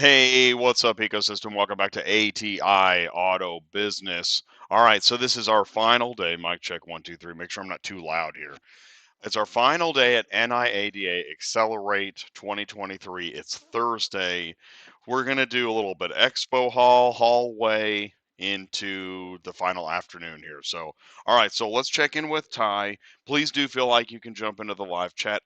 Hey, what's up, ecosystem? Welcome back to ATI Auto Business. All right, so this is our final day. Mic check 1, 2, 3. Make sure I'm not too loud here. It's our final day at NIADA Accelerate 2023. It's Thursday. We're going to do a little bit of Expo hallway into the final afternoon here. So, all right, so let's check in with Ty. Please do feel like you can jump into the live chat.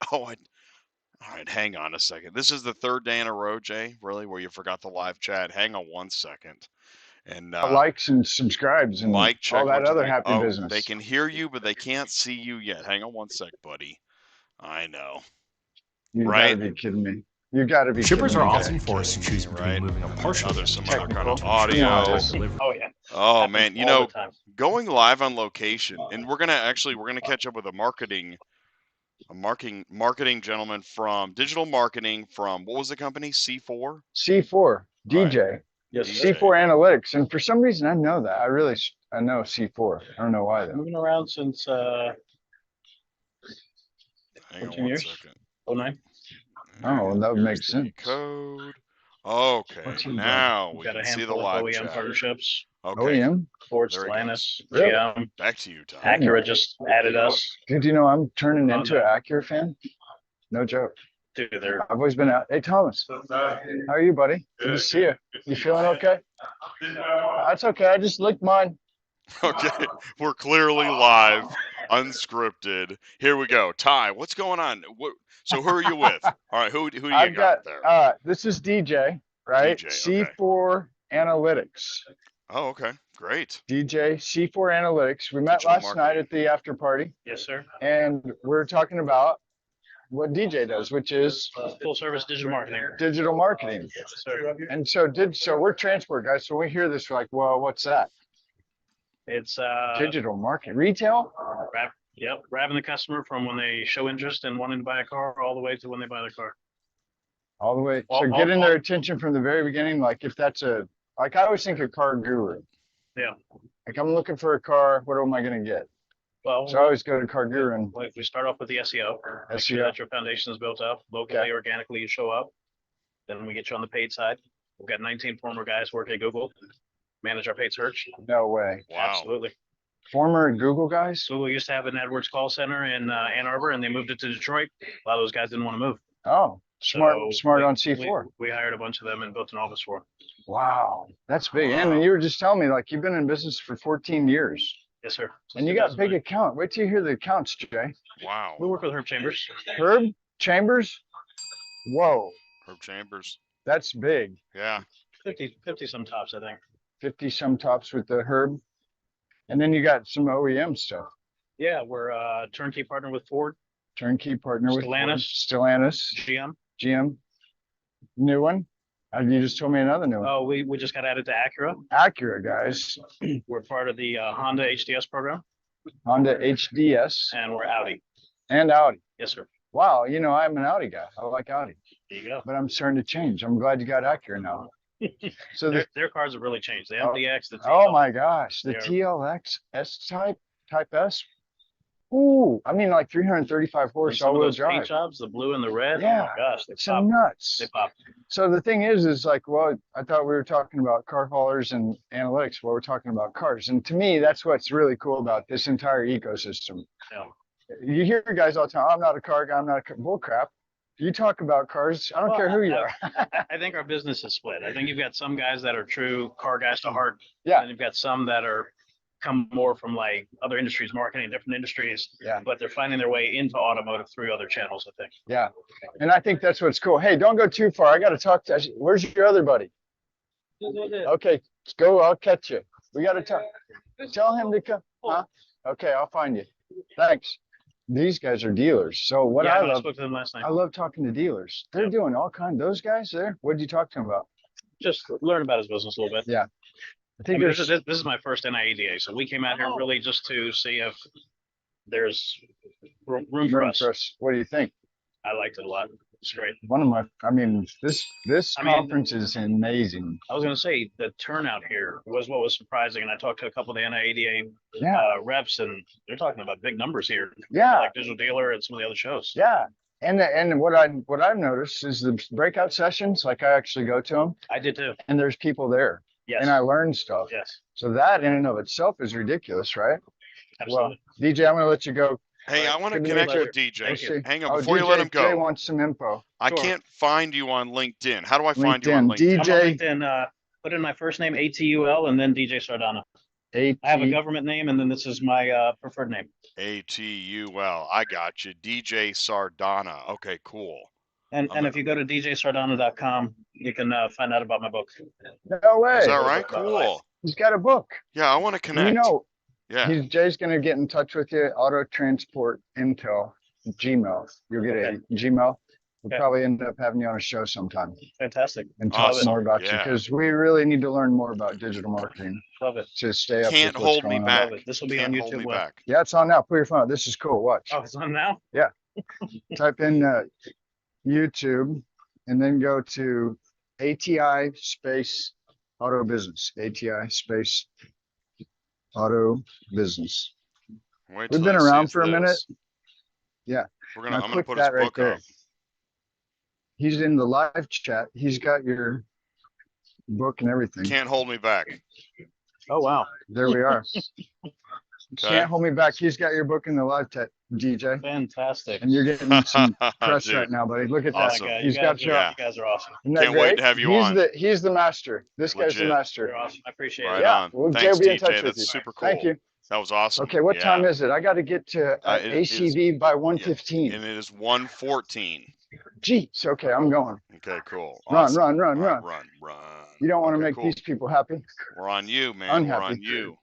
All right, hang on a second. This is the third day in a row, Jay, really, where you forgot the live chat. Hang on 1 second. And likes and subscribes and mic check all that other happy oh, business. they can hear you, but they can't see you yet. Hang on 1 sec, buddy. I know. You right? gotta be kidding me. You gotta be Shippers kidding are me. often forced to choose between moving a partial there's some technical other kind of audio. Oh yeah. Oh Happens man, you all know, the time. going live on location, and we're gonna catch up with a marketing gentleman from digital marketing from, what was the company? C4? C4 DJ. Right. Yes, DJ. C4 Analytics, and for some reason I know that. I know C4. I don't know why though. Moving around since Hang on 14 1 years. second. 09. Oh, that would make Here's the sense. Code. Okay, What's he now We've we got a can see the handful live of OEM chat. partnerships. Okay, OEM? Ford, Very Stellantis, Really? GM, back to you, Tom. Acura just added us. Did you know I'm turning into Honda. an Acura fan? No joke. Dude, they're I've always been out. Hey Thomas, how are you, buddy? Good to see you. You feeling okay? That's okay. I just licked mine. Okay, we're clearly live, unscripted. Here we go. Ty, what's going on? So who are you with? All right, who do you I've got there? This is DJ, right? DJ, okay. C4 Analytics. Oh, okay, great. DJ C4 Analytics. We met Digital last night marketing. at the after party, yes, sir. and we're talking about what DJ does, which is Full service digital marketing. digital marketing. Yes, sir. And so we're transport guys. So when we hear this, we're like, well, what's that? It's Digital marketing, retail. wrapping the customer from when they show interest in wanting to buy a car all the way to when they buy their car. All the way. All- So all- getting their attention from the very beginning, like if that's like I always think a car guru. Yeah. Like I'm looking for a car, what am I going to get? Well, So I always go to car guru and we start off with the SEO. Make sure SEO. that your foundation is built up locally, Okay. organically. You show up. Then we get you on the paid side. We've got 19 former guys working at Google, manage our paid search. no way. Wow. Absolutely. Former Google guys. Google used to have an AdWords call center in Ann Arbor, and they moved it to Detroit. A lot of those guys didn't want to move. Oh, smart So on C4. We hired a bunch of them and built an office for them. Wow, that's big. And then you were just telling me like you've been in business for 14 years Yes, sir. and you got big 2009. account. Wait till you hear the accounts, Jay. Wow. We work with Herb Chambers. Herb Chambers. Whoa, Herb Chambers. that's big. Yeah. 50 some tops, I think. 50 some tops with the Herb. And then you got some OEM stuff. Yeah, we're a turnkey partner with Ford, Turnkey partner with Ford. Stellantis. Stellantis, GM. GM. New one. You just told me another new one. Oh, we just got added to Acura. Acura guys. We're part of the Honda HDS program, Honda HDS and we're Audi. and Audi. Yes, sir. Wow, you know, I'm an Audi guy. I like Audi, There you go. but I'm starting to change. I'm glad you got Acura now. So Their cars have really changed. The MDX, the oh TL. my gosh, the They're- TLX S type S. Ooh, I mean like 335 And horse some of all-wheel those paint drive. jobs, the blue and the red. Oh Yeah, my gosh, they Some pop. nuts. They pop. So the thing is like, well, I thought we were talking about car haulers and analytics. Well, we're talking about cars, and to me, that's what's really cool about this entire ecosystem. Yeah. You hear guys all the time, I'm not a car guy, I'm not a car. Bull crap. You talk about cars, I don't care who you are. I think our business is split. I think you've got some guys that are true car guys to heart. Yeah. And you've got some that are come more from like other industries, marketing, different industries. Yeah. But they're finding their way into automotive through other channels, I think. Yeah. And I think that's what's cool. Hey, don't go too far. I got to talk to, where's your other buddy? Okay, go, I'll catch you. We got to talk. Tell him to come. Huh? Okay, I'll find you. Thanks. These guys are dealers. So what Yeah, I I love, spoke to them last night. I love talking to dealers. They're Yep. doing all kinds, those guys there. What did you talk to them about? Just learn about his business a little bit. Yeah. I I think mean, there's, this is my first NIADA, so we came out here really just to see if there's room for room us. for us. What do you think? I liked it a lot. It's great. One of my, I mean, this I mean- conference is amazing. I was going to say the turnout here was what was surprising, and I talked to a couple of the NIADA Yeah. reps, and they're talking about big numbers here, Yeah. like Digital Dealer and some of the other shows. Yeah. And what I've noticed is the breakout sessions, like I actually go to them I did too. and there's people there Yes. and I learn stuff. Yes. So that in and of itself is ridiculous, right? Absolutely. Well, DJ, I'm going to let you go. Hey, I want to Good to connect meet you. with DJ. Thank you. We'll see. Hang on, Oh, before you let DJ him Jay go, wants some info. I Sure. can't find you on LinkedIn. How do I find you on LinkedIn, LinkedIn? I'm on DJ LinkedIn, put in my first name, ATUL, and then DJ Sardana. I have a AT. government name, and then this is my preferred name. ATUL. I got you. DJ Sardana. Okay, cool. And if you go to djsardana.com, you can find out about my book. No way. Is that right? Cool. He's got a book. Yeah, I want to connect. You know, Yeah. Jay's going to get in touch with you. Auto Transport Intel, Gmail. You'll get a Gmail. We'll Okay. probably end up having you on a show sometime Fantastic. and talk Awesome. more about you Yeah. because we really need to learn more about digital marketing Love it. to stay up Can't with what's hold me going on. back. Love it. This will be Can't on hold me YouTube. back. Yeah, it's on now. Put your phone. This is cool. Watch. Oh, it's on now? Type in YouTube and then go to ATI space auto business. ATI space auto business. Wait We've till been he around sees for a minute. this. Yeah. We're Now I'm gonna click put his that right book there. up. He's in the live chat. He's got your book and everything. Can't hold me back. Oh, wow. There we are. Okay. Can't hold me back. He's got your book in the live chat, DJ. Fantastic. And you're getting some press Dude, right now, buddy. Look at awesome. that. You He's got guys, your. Yeah. you guys are awesome. Isn't that Can't wait great? to have you he's on. He's the master. This guy's the Legit. master. You're awesome. I appreciate Right it. Yeah. on. Well, Jay Thanks, will be in DJ. touch with That's you. super cool. Thank you. That was awesome. Okay, what Yeah. time is it? I got to get to It is- ACV by 1:15. And it is 1:14. Jeez. Okay, I'm going. Okay, cool. Run, Awesome. run, run, All right, run. run. You don't want to Okay, make cool. these people happy. We're on you, man. Unhappy. We're on you.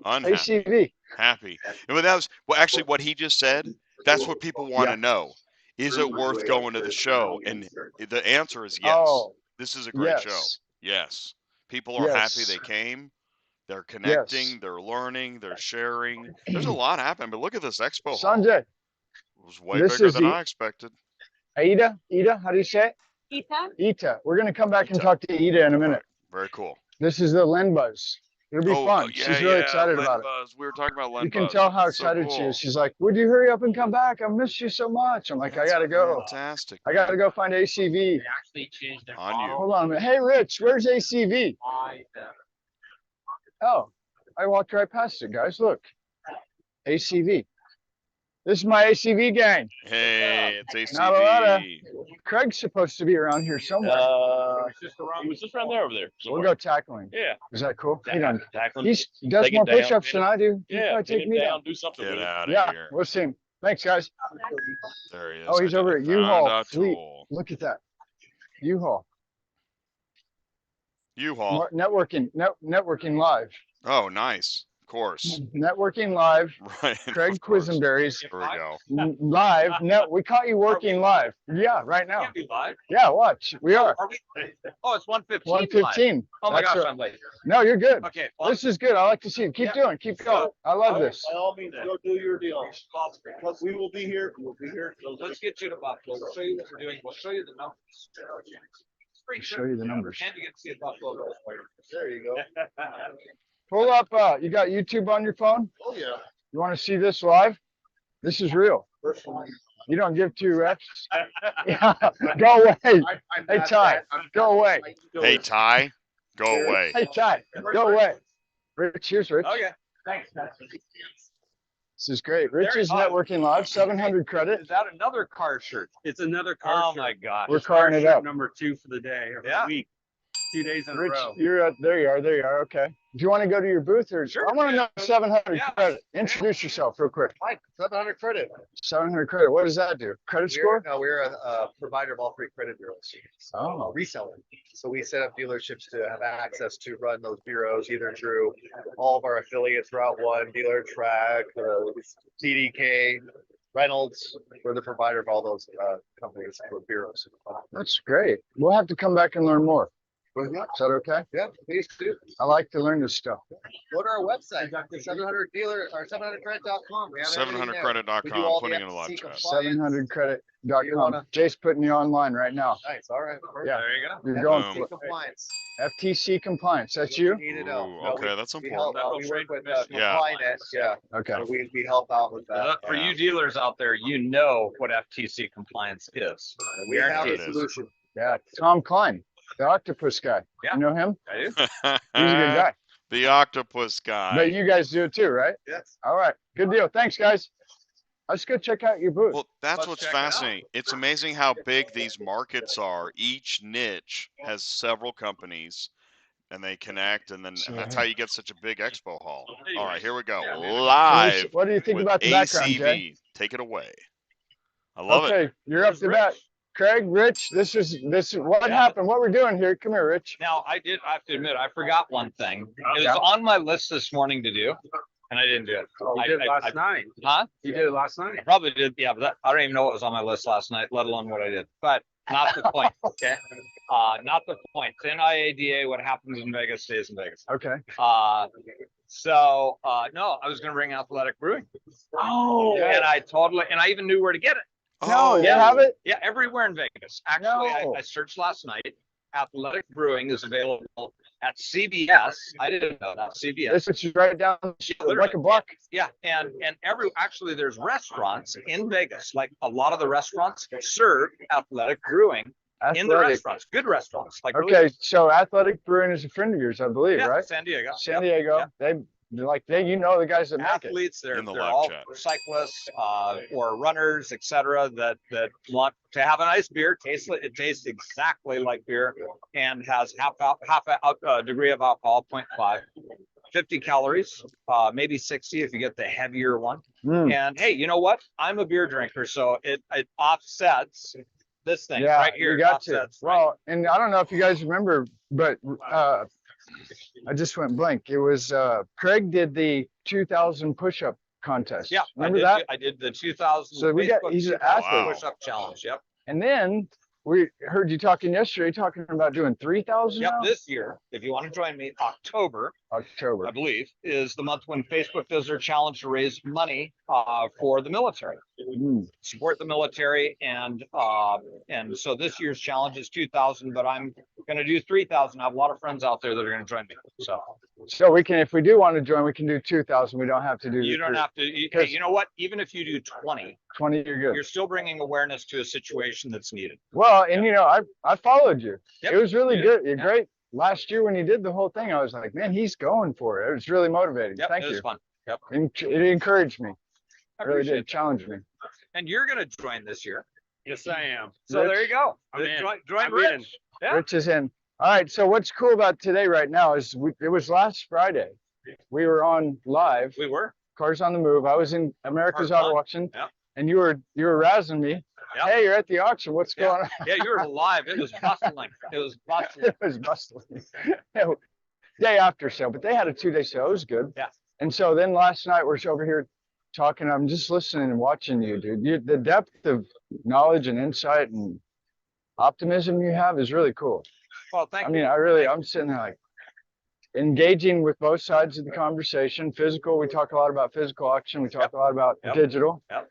Unhappy. ACV. Happy. And that was well, actually what he just said. That's what people want to know. Is it worth going to the show? And the answer is yes. Oh, This is a great show. yes. Yes. People are happy Yes. they came. They're connecting. Yes. They're learning. They're sharing. There's a lot happening. But look at this expo hall. Sanjay, It was way this bigger is than the- I expected. Ida, how do you say it? Ita? Ita. We're going to come back and talk to Ida in a minute. Very cool. This is the Lendbuzz. It'll be fun. yeah, She's really excited about it. Lendbuzz. We were talking about Lendbuzz. You can tell how That's so excited she cool. is. She's like, would you hurry up and come back? I miss you so much. I'm like, I That's got to go. Fantastic. I got to man. go find ACV. actually changed their On you. Hold on a minute. Hey, Rich, where's ACV? Oh, I walked right past it, guys. Look. ACV. This is my ACV gang. Hey, it's Not a lot of- ACV. Craig's supposed to be around here somewhere. He was just around there over there. We'll go tackling. Yeah. Is that cool? He done. Tackling. He does Take it more down, push-ups than I do. He'll Yeah. probably Take take it me down. down. Do something Get with it. out of Yeah, here. we'll see him. Thanks, guys. There he is. Oh, he's I over found at U-Haul Atul. Fleet. Look at that. U-Haul. U-Haul. Networking live. Oh, nice. Of course. Networking live. Right. Craig of course. Quisenberry's Here we go. live. No, we caught you working live. Yeah, right now. Can't be live. Yeah, watch. We are. Are we? Oh, it's 1:15. 1:15. Oh my That's gosh, right. I'm late. No, you're good. Okay. This is good. I like to see it. Keep doing. Keep going. I love this. By all means, go do your deal. Because we will be here. We'll be here. So let's get you to Buffalo. We'll show you what we're doing. We'll show you the numbers. Show you the numbers. And you get to see a Buffalo. There you go. Pull up. You got YouTube on your phone? Oh, yeah. You want to see this live? This is real. First one. You don't give two F's. Yeah, go away. Hey, Ty, go away. Hey, Ty, go away. Hey, Ty, go away. Rich, here's Rich. Okay. Thanks, Pastor. This is great. Rich is Very networking live, 700 credit. Is that another car shirt? It's another car. Oh my gosh. We're carring it up. Number 2 for the day or for Yeah. the week. 2 days in Rich, a row. you're there. You are. There you are. Okay. Do you want to go to your booth or? Sure. I want to know 700 Yeah. credit. Introduce yourself real quick. Mike, 700 credit. 700 credit. What does that do? Credit score? We're a provider of all three credit bureaus. Oh. A reseller. So we set up dealerships to have access to run those bureaus either through all of our affiliates, Route One, Dealer Track, CDK, Reynolds. We're the provider of all those companies for bureaus. That's great. We'll have to come back and learn more. Well, yeah, Is that okay? yeah, please do. I like to learn this stuff. Go to our website, 700 dealer or 700credit.com. We have everything there. We do 700credit.com, all putting the in a live FTC chat. compliance. 700credit.com. You wanna- Jay's putting you online right now. Nice, all right. perfect. Yeah. There you go. You're going Boom. for Compliance. FTC compliance. That's you? Need to know. Ooh, No, okay, we- that's we important. help out. We work with Yeah. compliance, yeah. Okay. So we help out with that. For you dealers out there, you know what FTC compliance is. We have There a it is. solution. Yeah. Tom Klein, the octopus guy. Yeah. You know him? I do. He's a good guy. The octopus guy. But you guys do it too, right? Yes. All right. Good deal. Thanks, guys. Let's go check out your booth. Well, that's Let's what's check it out. fascinating. It's amazing how big these markets are. Each niche has several companies and they connect, and then and that's how you get such a big expo hall. All right, here we go. Live What do you think with about the background, Jay? ACV. Take it away. I love it. Okay, you're up to bat. Craig, Rich, this is what happened. What we're doing here. Come here, Rich. Now, I have to admit, I forgot one thing. It was Yeah. on my list this morning to do, and I didn't do it. You did it last night. Huh? You did it last night. I probably did, yeah, but I don't even know what was on my list last night, let alone what I did. But not the point, okay? Not the point. It's NIADA, what happens in Vegas stays in Vegas. Okay. No, I was gonna bring Athletic Brewing. Oh. And I even knew where to get it. No, you yeah. have it? Yeah, everywhere in Vegas. Actually, No. I searched last night. Athletic Brewing is available at CBS. I didn't know that. CBS. This is right down like a block. Yeah, and actually there's restaurants in Vegas. Like a lot of the restaurants serve Athletic Brewing in the Athletic. restaurants. Good restaurants. Like really Okay, so Athletic Brewing is a friend of yours, I believe, yeah, right? San Diego. San Yep. Diego. Yep. You know the guys that make it. Athletes, they're In the they're live all chat. cyclists or runners, etc. That want to have a nice beer. It tastes exactly like beer and has half a degree of alcohol, 0.5, 50 calories, maybe 60 if you get the heavier one. Mm. And hey, you know what? I'm a beer drinker, so it offsets this thing Yeah, right here. you it got to. offsets, right? Well, and I don't know if you guys remember, but I just went blank. It was Kraig did the 2000 push-up contest. Yeah, remember that? I did the 2000. So we got- he's an 2000 athlete. push-up challenge. Yep. And then we heard you talking yesterday, talking about doing 3,000 Yep. now? This year, if you want to join me, October, October. I believe, is the month when Facebook does their challenge to raise money for the military, Mm. support the military, and so this year's challenge is 2,000, but I'm going to do 3,000. I have a lot of friends out there that are going to join me. So we can, if we do want to join, we can do 2,000. We don't have to do. You don't have to. Hey, you know what? Even if you do 20, 20. You're good. you're still bringing awareness to a situation that's needed. Well, and you know, I followed you. Yep. It was really Yeah. good. You're Yeah. great. Last year when you did the whole thing, I was like, man, he's going for it. It was really motivating. Yep, Thank it you. was fun. Yep. It encouraged me. I Really appreciate did it. challenge me. And you're going to join this year. Yes, I am. So Rich? there you go. I'm in. Join I'm Rich. in. Yeah. Rich is in. All right. So what's cool about today right now is it was last Friday. We were on live, We were. Cars on the Move. I was in America's Cars Auto on. Auction, Yep. and you were razzing me. Yep. Hey, you're at the auction. What's Yeah. going on? Yeah, you were live. It was bustling. It was bustling. It was bustling. Day after sale, but they had a 2-day sale. It was good. Yeah. And so then last night we're over here talking. I'm just listening and watching you, dude. The depth of knowledge and insight and optimism you have is really cool. Well, thank I you. mean, I'm sitting there like engaging with both sides of the conversation. Physical, we talk a lot about physical auction. We talk Yep. a lot about Yep. digital. Yep.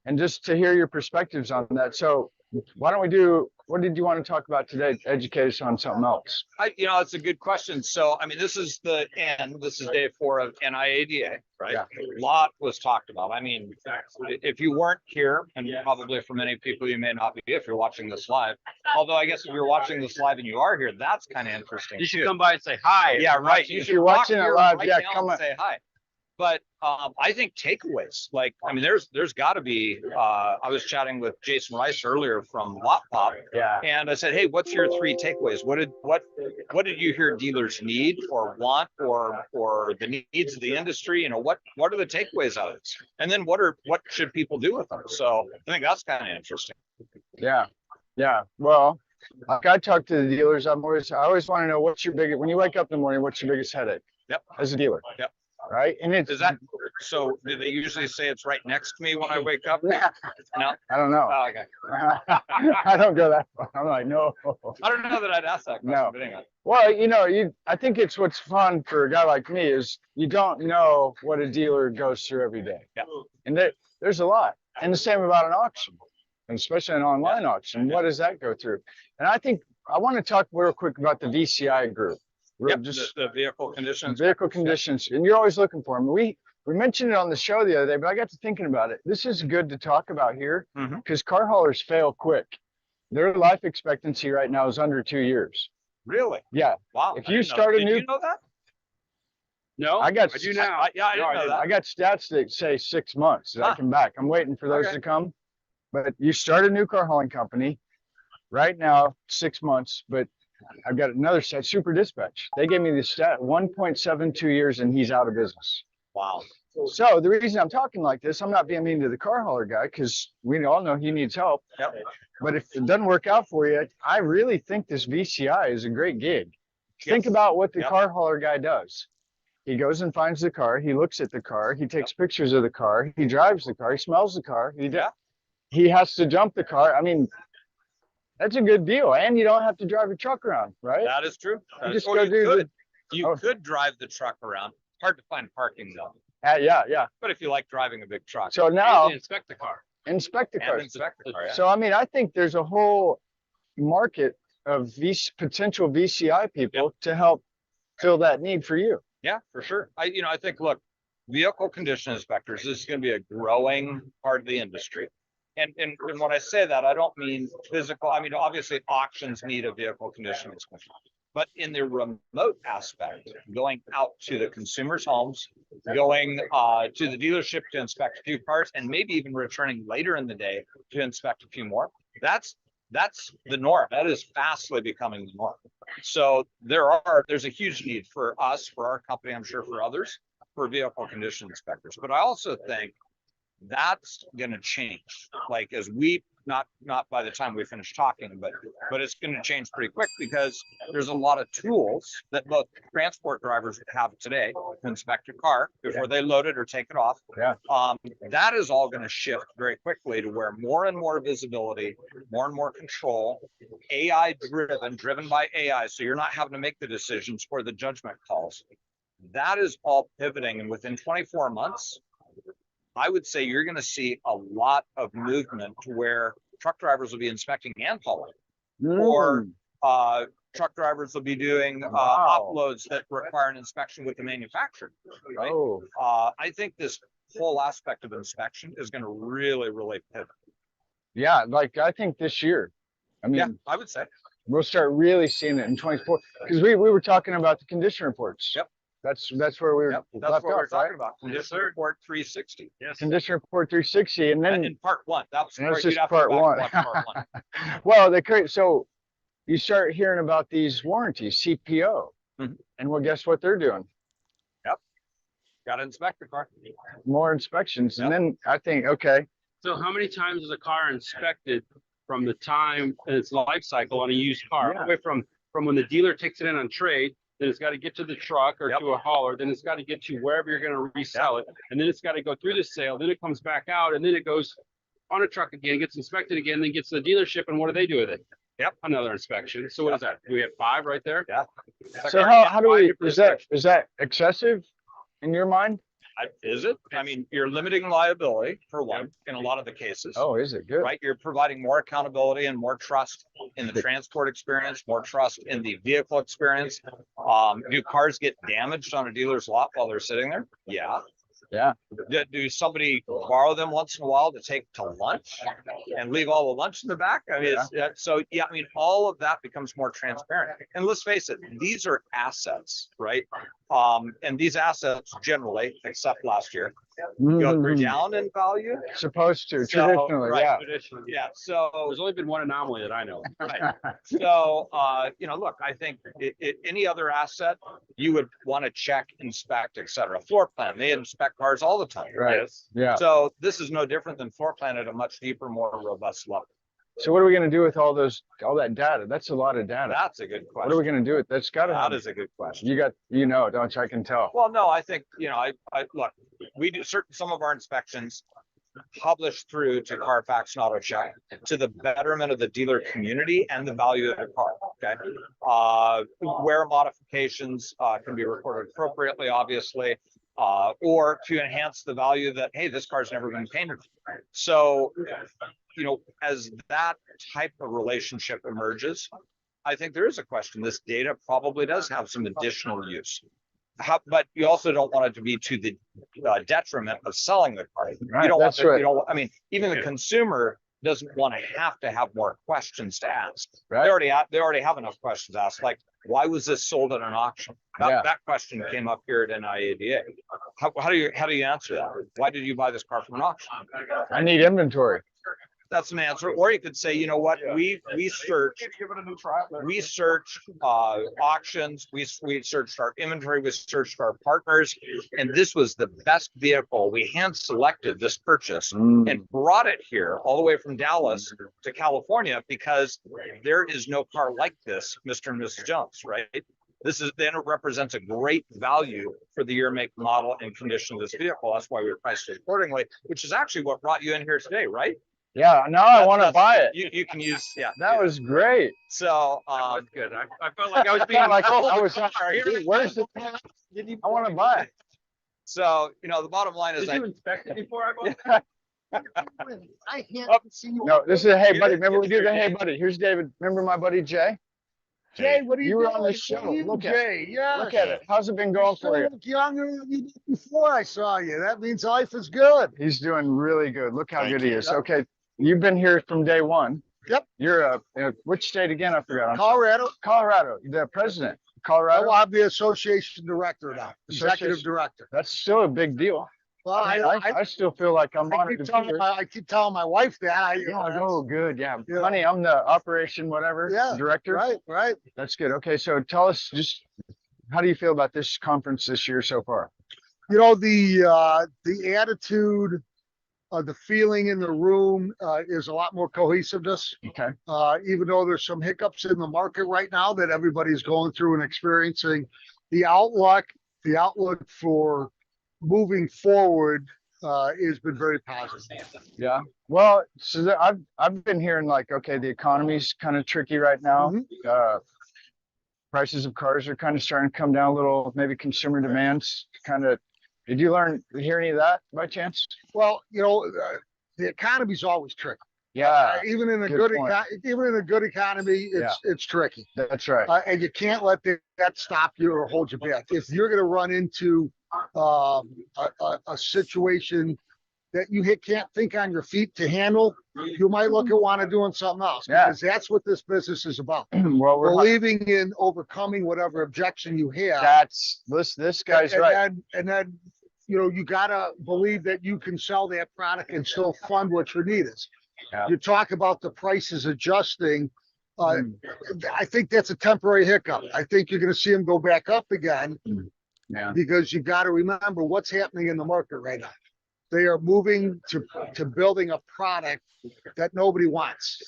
And just to hear your perspectives on that. So why don't we do, what did you want to talk about today? Educate us on something else. It's a good question. So, I mean, this is the end. This is day 4 of NIADA, right? Yeah. A lot was talked about. I mean, if you weren't here, and probably for many people, you may not be if you're watching this live. Although I guess if you're watching this live and you are here, that's kind of interesting. You should too. come by and say hi. Yeah, right. If should you're walk watching it here live, right yeah, now come and on. say hi. But I think takeaways, like, I mean, there's got to be. I was chatting with Jason Rice earlier from Lot Pop, Yeah. and I said, "Hey, what's your 3 takeaways? What did you hear dealers need or want, or the needs of the industry? You know, what are the takeaways out of this? And then what should people do with them?" So I think that's kind of interesting. Yeah. Yeah. Well, like I talk to the dealers. I always want to know what's your biggest, when you wake up in the morning, what's your biggest headache? Yep. As a dealer. Yep. Right. And it's Is that So do they usually say it's right next to me when I wake up? Yeah. No. I don't know. Oh, okay. I don't go that far. I'm like, no. I don't know that I'd ask that question, No. but anyway. Well, I think it's what's fun for a guy like me is you don't know what a dealer goes through every day. Yeah. And there's a lot. And the same about an auction, and especially an online auction. What does that go through? And I think I want to talk real quick about the VCI group. Yep, Just the vehicle conditions. vehicle conditions. And you're always looking for them. We mentioned it on the show the other day, but I got to thinking about it. This is good to talk about here Mhm. because car haulers fail quick. Their life expectancy right now is under 2 years. Really? Yeah. Wow. If I you didn't know start a that. new- Did you know that? No, I got I do now. Yeah, I didn't know that. I got stats that say 6 months that I Huh. can back. I'm waiting for those Okay. to come. But you start a new car hauling company right now, 6 months. But I've got another stat, Super Dispatch. They gave me the stat 1.72 years and he's out of business. Wow. So the reason I'm talking like this, I'm not being mean to the car hauler guy because we all know he needs help. Yep. But if it doesn't work out for you, I really think this VCI is a great gig. Think Yes. about what the Yep. car hauler guy does. He goes and finds the car. He looks at the car. He takes pictures of the car. He drives the car. He smells the car. Yeah. He has to jump the car. I mean, that's a good deal. And you don't have to drive a truck around, right? That is true. You That just is- or go you do could. the- You Oh. could drive the truck around. Hard to find parking though. Yeah. But if you like driving a big truck. So now Inspect the car. inspect the And car. inspect the car, yeah. So, I mean, I think there's a whole market of these potential VCI people to help fill that need for you. Yeah, for sure. I think, look, vehicle condition inspectors, this is going to be a growing part of the industry. And when I say that, I don't mean physical. I mean, obviously auctions need a vehicle condition inspection. But in the remote aspect, going out to the consumer's homes, going to the dealership to inspect a few cars, and maybe even returning later in the day to inspect a few more, that's the norm. That is fastly becoming the norm. So there's a huge need for us, for our company, I'm sure for others, for vehicle condition inspectors. But I also think that's going to change. Like as we not by the time we finish talking, but it's going to change pretty quick because there's a lot of tools that both transport drivers have today to inspect a car before they load it or take it off. Yeah. That is all going to shift very quickly to where more and more visibility, more and more control, AI driven by AI. So you're not having to make the decisions or the judgment calls. That is all pivoting, and within 24 months, I would say you're going to see a lot of movement to where truck drivers will be inspecting and hauling, or truck drivers will be doing uploads that require an inspection with the manufacturer. Right? Oh, I think this whole aspect of inspection is going to really, really pivot. yeah. Like I think this year, I mean, Yeah, I would say. we'll start really seeing it in 24 because we were talking about the condition reports. Yep. That's where we were Yep, that's left what we're off, talking right? about. Condition report 360. Yes. Condition report 360, and then In part one. That's And that's you'd just have to go part back to one. watch part one. well, they create so you start hearing about these warranties, CPO, Mhm. and well, guess what they're doing? Got to inspect the car. More inspections, and Yep. then I think, okay, So how many times is a car inspected from the time in its life cycle on a used car? Yeah. All the way from when the dealer takes it in on trade, then it's got to get to the truck or Yep. to a hauler, then it's got to get to wherever you're going to resell it, and then it's got to go through the sale, then it comes back out, and then it goes on a truck again, gets inspected again, then gets to the dealership, and what do they do with it? Yep. Another inspection. So what is that? Do we have 5 right there? so how do we? different Is that excessive in your mind? Is it? I mean, you're limiting liability for one in a lot of the cases. Oh, is it good? Right, you're providing more accountability and more trust in the transport experience, more trust in the vehicle experience. Do cars get damaged on a dealer's lot while they're sitting there? Yeah. Yeah. Do somebody borrow them once in a while to take to lunch and leave all the lunch in the back? I mean, so yeah, I mean, all of that becomes more transparent. And let's face it, these are assets, right? And these assets generally, except last year, go Mhm. down in value. Supposed to So, traditionally, right. yeah. Traditionally. Yeah, so There's only been one anomaly that I know. right. So, look, I think any other asset you would want to check, inspect, et cetera. Floor plan, they inspect cars all the time. Right. Yes. Yeah. So this is no different than floor plan at a much deeper, more robust level. So what are we going to do with all that data? That's a lot of data. That's a good What are we question. going to do with that's got to That have is a good question. you don't you? I can tell. Well, no, I think, I look, we do some of our inspections published through to Carfax and AutoCheck to the betterment of the dealer community and the value of the car. Okay, where modifications can be recorded appropriately, obviously, or to enhance the value that, hey, this car's never been painted. So, as that type of relationship emerges, I think there is a question. This data probably does have some additional use. But you also don't want it to be to the detriment of selling the car. Right, You don't that's want right. You don't. I mean, even the consumer doesn't want to have more questions to ask. Right. They already have enough questions asked. Like, why was this sold at an auction? That question came up here at NIADA. How do you answer that? Why did you buy this car from an auction? I need inventory. That's an answer. Or you could say, you know what, we searched auctions, we searched our inventory, we searched our partners, and this was the best vehicle. We hand selected this purchase and brought it here all the way from Dallas to California because there is no car like this, Mr. and Mrs. Jones, right? Then it represents a great value for the year, make, model, and condition of this vehicle. That's why we priced it accordingly, which is actually what brought you in here today, right? Yeah, now I want to buy it. You can use, That was great. So, That's good. I felt like I was being Like, told I to was car. where's the I want to buy it. so, the bottom line is Did you inspect it before I bought it? I haven't seen you. No, this is a hey buddy. Remember we did the hey buddy. Here's David. Remember my buddy Jay? Jay, what are you You were doing? on the show. Look at Jay, yeah. Look at it. How's it been going for you? You look younger than you did before I saw you. That means life is good. He's doing really good. Look how Thank good he you. is. Okay, you've been here from day one. Yep. You're which state again? I forgot. Colorado. Colorado. The president. Colorado. I'm the association director now, executive Association. director. That's still a big deal. Well, I still feel like I'm honored to be here. I keep telling my wife that. Oh, good. Yeah. Yeah. Honey, I'm the operation whatever director. Right. That's good. Okay, so tell us just how do you feel about this conference this year so far? The attitude, the feeling in the room is a lot more cohesiveness. Okay. Even though there's some hiccups in the market right now that everybody's going through and experiencing, the outlook for moving forward has been very positive. Yeah. Well, so I've been hearing like, okay, the economy's kind of tricky right now. Prices of cars are kind of starting to come down a little. Maybe consumer demands kind of. Did you hear any of that by chance? Well, the economy's always tricky. Yeah. Even in a good good economy, it's tricky. That's right. And you can't let that stop you or hold you back. If you're going to run into a situation that you can't think on your feet to handle, you might look at want to doing something else. Yeah. Because that's what this business is about. Well, Believing in overcoming whatever objection you have. That's this guy's right. And then you gotta believe that you can sell that product and still fund what your need is. Yeah. You talk about the prices adjusting. I think that's a temporary hiccup. I think you're going to see them go back up again. Yeah. Because you got to remember what's happening in the market right now. They are moving to building a product that nobody wants,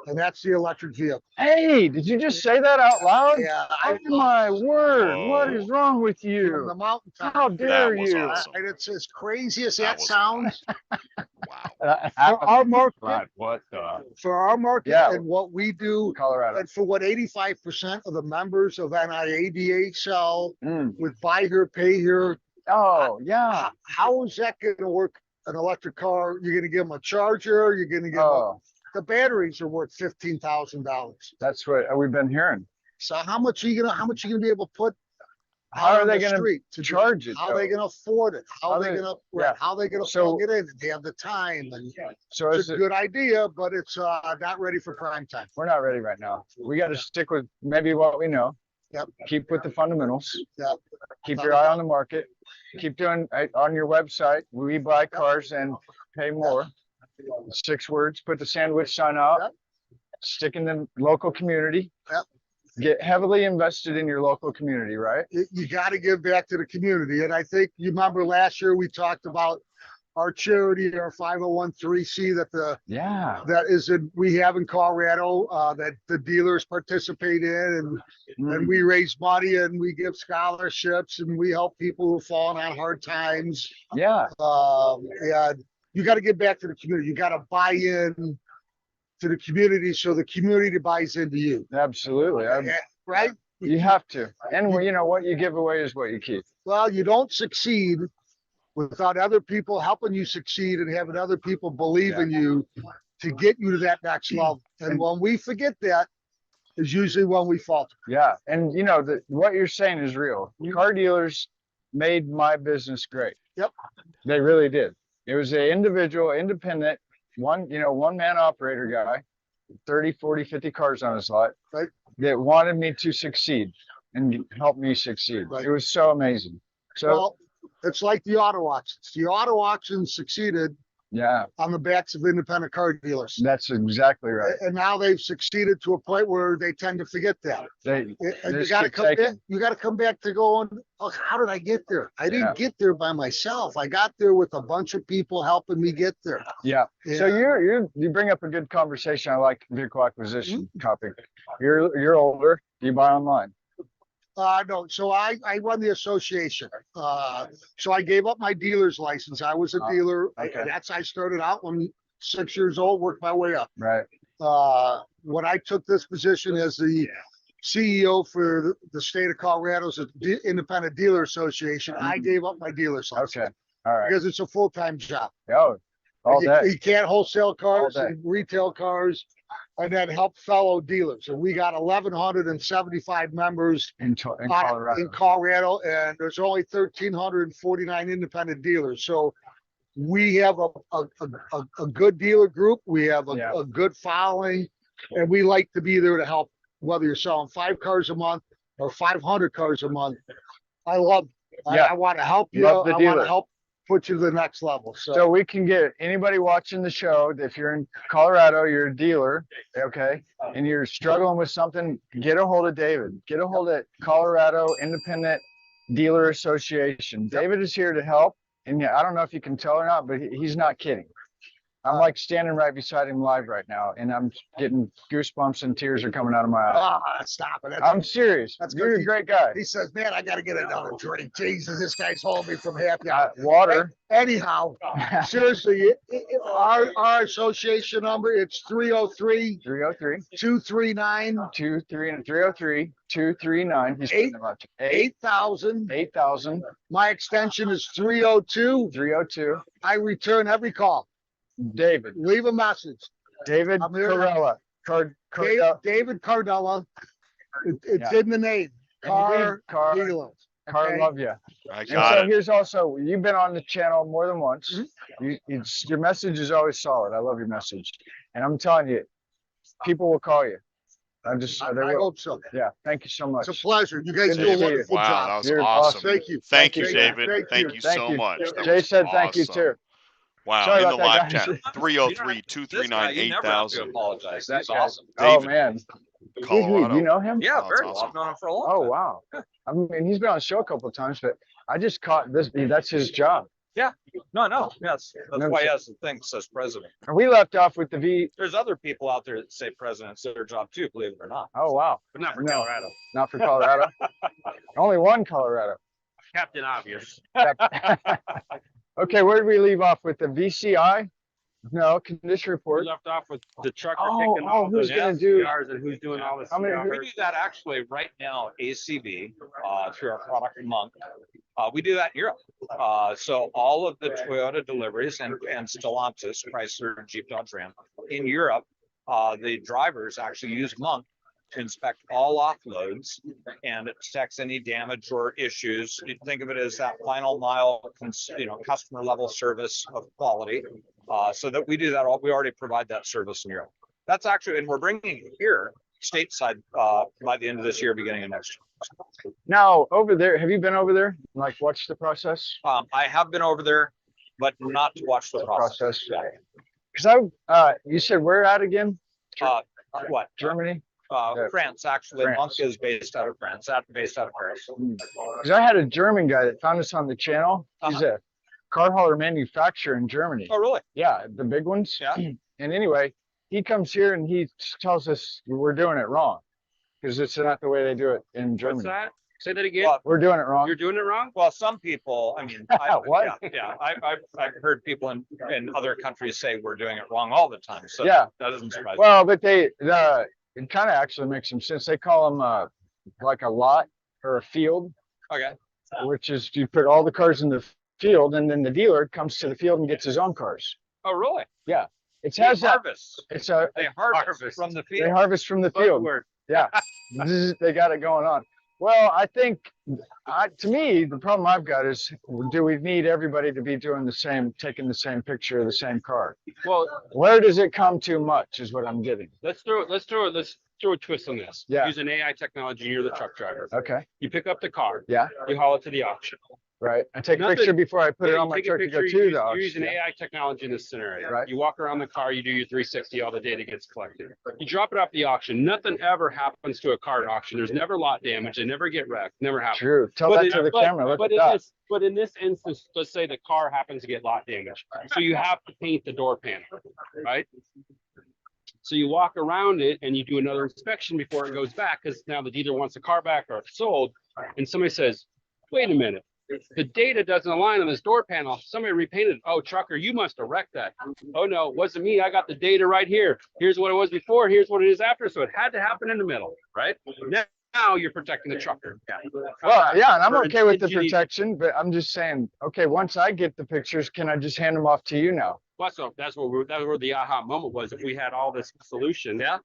and that's the electric vehicle. Hey, did you just say that out loud? Yeah. Oh my word! Whoa. What is wrong with From the you? mountaintop. How dare That was you? awesome. And it's as crazy as That that was- sounds. Wow. For our market, Right, what the? for our market Yeah. and what we do, Colorado. and for what 85% of the members of NIADA sell Mm. with buy here, pay here, Oh yeah. how is that going to work? An electric car, you're going to give them a charger, you're going to give them, Oh, the batteries are worth $15,000. that's what we've been hearing. So how much are you gonna be able to put? How out are on they the going street to charge it? How are they though? gonna afford it? How are they they- gonna, yeah. how are they gonna So- plug it in? They have the time, and So it's is a it, good idea, but it's not ready for prime time. we're not ready right now. We got to stick with maybe what we know. Yep. Keep with the fundamentals. Yep. Keep your eye on the market. Keep doing on your website. We buy cars and pay more. 6 words. Put the sandwich sign out. Yep. Stick in the local community. Yep. Get heavily invested in your local community, right? You got to give back to the community, and I think you remember last year we talked about our charity, our 501(c)(3) Yeah. we have in Colorado, that the dealers participate in, and we raise money and we give scholarships and we help people who've fallen on hard times. Yeah. And you got to get back to the community. You got to buy in to the community so the community buys into you. Absolutely. Right? You have to. And you know what you give away is what you keep. Well, you don't succeed without other people helping you succeed and having other people believe in you to get you to that next level. And when we forget that is usually when we falter. Yeah. And you know, what you're saying is real. Car dealers made my business great. Yep. They really did. It was an individual, independent, one man operator guy, 30, 40, 50 cars on his lot, right, that wanted me to succeed and help me succeed. Right. It was so amazing. So well, it's like the auto auctions. The auto auctions succeeded on the backs of independent car dealers. That's exactly right. And now they've succeeded to a point where they tend to forget that. And you got to come back. You got to come back to going, oh, how did I get there? I didn't get there by myself. I got there with a bunch of people helping me get there. Yeah. So you bring up a good conversation. I like vehicle acquisition topic. You're older. Do you buy online? No. So I run the association. So I gave up my dealer's license. I was a dealer. Okay. I started out when 6 years old, worked my way up. Right. When I took this position as the CEO for the state of Colorado's Independent Dealer Association, I gave up my dealer's license. Okay. All right. Because it's a full-time job. Oh, all day. You can't wholesale cars and retail cars and then help fellow dealers. And we got 1,175 members in Colorado, and there's only 1,349 independent dealers. So we have a good dealer group. We have a good following, and we like to be there to help, whether you're selling 5 cars a month or 500 cars a month. I love it. I want to help you. I want to help put you to the next level. So we can get anybody watching the show. If you're in Colorado, you're a dealer, okay, and you're struggling with something, get a hold of David. Get a hold of Colorado Independent Dealer Association. David is here to help. And I don't know if you can tell or not, but he's not kidding. I'm like standing right beside him live right now, and I'm getting goosebumps and tears are coming out of my eyes. Stop it. I'm serious. You're a great guy. He says, man, I got to get another drink. Jesus, this guy's holding me from happy. Water. Anyhow, seriously, our association number, it's 303 239 239 8000. My extension is 302. I return every call. David, leave a message. David Cardella. David Cardella. It's in the name. Car dealer. Car love you. I got it. Here's also, you've been on the channel more than once. Your message is always solid. I love your message. And I'm telling you, people will call you. I hope so. Yeah. Thank you so much. It's a pleasure. You guys do a wonderful job. Wow, that was awesome. Thank you. Thank you, David. Thank you so much. Jay said thank you too. Wow, Sorry in the live that, chat, 303-239-8000. Apologize. That's awesome. Oh man. Colorado. Do you know him? Yeah, very well. awesome. I've known him for a long Oh time. wow. I mean, he's been on the show a couple of times, but I just caught this. That's his job. Yeah. No. Yes. That's why he has the thing that says president. And we left off with the V. There's other people out there that say president. It's their job too, believe it or not. Oh wow. But not for Colorado. Not for Colorado. Only one Colorado. Captain Obvious. Okay, where did we leave off with the VCI? No, condition We report. left off with the trucker Oh, picking all who's the gonna do- CRs and who's doing all this. How many- We do that actually right now, ACV, through our product Monk. We do that in Europe. So all of the Toyota deliveries and Stellantis, Chrysler, and Jeep, Dodge, Ram in Europe, the drivers actually use Monk to inspect all offloads, and it detects any damage or issues. You think of it as that final mile, customer level service of quality. So that we do that. We already provide that service in Europe. That's actually, and we're bringing it here stateside by the end of this year, beginning of next year. Now, over there, have you been over there? Like, watch the process? I have been over there, but not to watch the process. Because you said where at again? What? Germany? France, actually. France. Monk is based out of France, based out of Paris. Because I had a German guy that found us on the channel. car hauler manufacturer in Germany. Oh, really? Yeah, the big ones. Yeah. And anyway, he comes here and he tells us we're doing it wrong because it's not the way they do it in What's Germany. that? Say that again. Well, We're doing it wrong. You're doing it wrong? Well, some people, I mean, What? I've heard people in other countries say we're doing it wrong all the time. So Yeah. that doesn't surprise me. Well, but it kind of actually makes some sense. They call them like a lot or a field, Okay. which is you put all the cars in the field and then the dealer comes to the field and gets his own cars. Oh, really? It They has that. harvest. It's a They harvest from the they field. harvest from the field. Buzzword. Yeah, they got it going on. Well, I think, to me, the problem I've got is, do we need everybody to be doing the same, taking the same picture of the same car? Well, Where does it come too much is what I'm getting. let's throw a twist on this. Yeah. Use an AI technology and you're the truck driver. Okay, You pick up the car. Yeah. You haul it to the auction. right. I take a Nothing- picture before I put it Yeah, on you my take a truck to go picture, to you the You're using auction. AI technology in this scenario. Right. You walk around the car, you do your 360, all the data gets collected. You drop it off the auction. Nothing ever happens to a car at auction. There's never lot damage. They never get wrecked. Never happens. True. Tell But that it- to the but- camera. Look But at that. but in this instance, let's say the car happens to get lot damage. So you have to paint the door panel, right? So you walk around it and you do another inspection before it goes back, because now the dealer wants the car back or it's sold. And somebody says, wait a minute, the data doesn't align on this door panel. Somebody repainted. Oh, trucker, you must have wrecked that. Oh, no, it wasn't me. I got the data right here. Here's what it was before. Here's what it is after. So it had to happen in the middle, right? Now you're protecting the trucker. Yeah. Well, yeah, and I'm For okay with the engineering- protection, but I'm just saying, okay, once I get the pictures, can I just hand them off to you now? Well, so that's where the aha moment was. If we had all this solution. Yeah.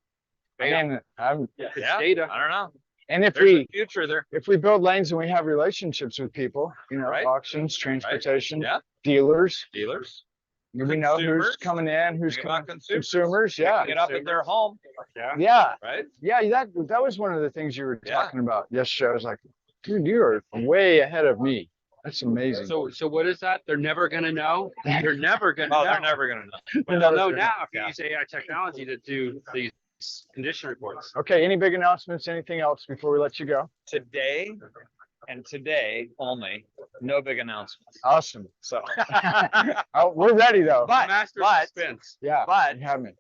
Bam, And I'm, it's Yeah. data. I don't know. and if There's we a future there. if we build lanes and we have relationships with people, Right. auctions, transportation, Yeah. dealers, Dealers. we know who's Consumers. coming in, who's Think coming. about consumers. Consumers, yeah, Get up at their home, Yeah. yeah, right? yeah. That was one of the things you were Yeah. talking about yesterday. I was like, dude, you are way ahead of me. That's amazing. So what is that? They're never gonna know. They're never gonna Oh, know. they're never gonna know. But they'll know now if you Yeah. use AI technology to do these condition reports. Okay, any big announcements? Anything else before we let you go? Today and today only, no big announcements. Awesome. So, Oh, we're ready though. Master but- suspense. Yeah, but you have me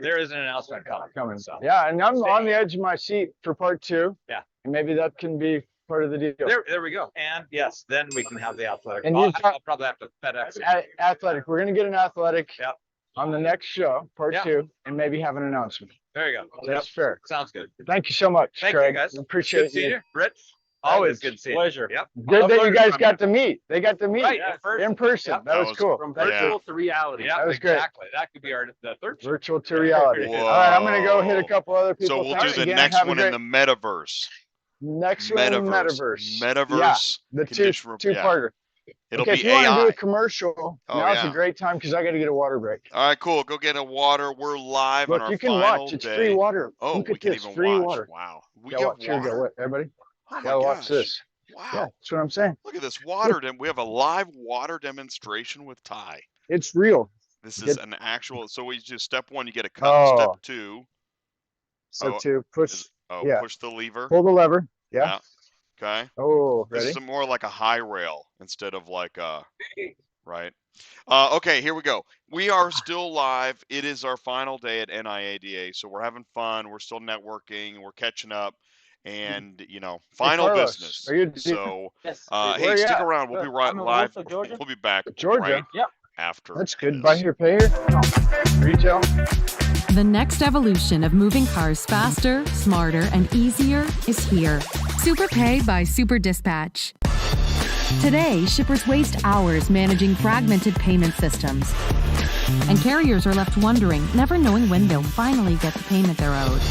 there is an announcement coming. coming. So Yeah, and I'm on the edge of my seat for part 2. Yeah. And maybe that can be part of the deal. there we go. And yes, then we can have the athletic. And I'll, you talk- I'll probably have to FedEx it. Athletic. We're gonna get an athletic Yep. on the next show, part Yeah. 2, and maybe have an announcement. There you go. That's Yep. fair. Sounds good. Thank you so much, Thank you, Craig. guys. Appreciate Good seeing you. you. Rich, always good seeing you. Pleasure. Yep. Good Love that you learning guys from got to meet. They got to meet Right, in person. Yep. That That was was cool. From Yeah. virtual to reality. Yeah, That was great. exactly. That could be the third. Virtual to reality. All right, I'm gonna go hit a couple other people. So we'll do Thanks the again. next Have a one in great- the metaverse. next one in the metaverse. Metaverse. The condition report. Yeah. two-parter. It'll Okay, if be you want to do AI. a commercial, Oh, now's yeah. a great time because I got to get a water break. All right, cool. Go get a water. We're live on Look, our you can final watch. It's day. free water. Oh, Look we at can this, even free watch. water. Wow. We Yeah, have watch, here we go. water. What, everybody? Oh my Gotta watch gosh. this. Wow. Yeah, that's what I'm saying. Look at this water. We have a live water demonstration with Ty. It's real. This Get- is an actual. So we do step 1, you get a cup. Oh. Step 2, So Oh, to push, yeah. push the lever. pull the lever. Yeah. Okay. Oh, This ready? is more like a high rail instead of like a, right? Okay, here we go. We are still live. It is our final day at NIADA, so we're having fun. We're still networking. We're catching up, and final Carlos, business. are you- So, Yes. hey, Where you stick at? around. We'll be right I'm in live. Wilson, Georgia. We'll be back Georgia? right Yep. after. That's good. this. Buy here, pay here. Retail. The next evolution of moving cars faster, smarter, and easier is here. SuperPay by Super Dispatch. Today, shippers waste hours managing fragmented payment systems. And carriers are left wondering, never knowing when they'll finally get the payment they're owed.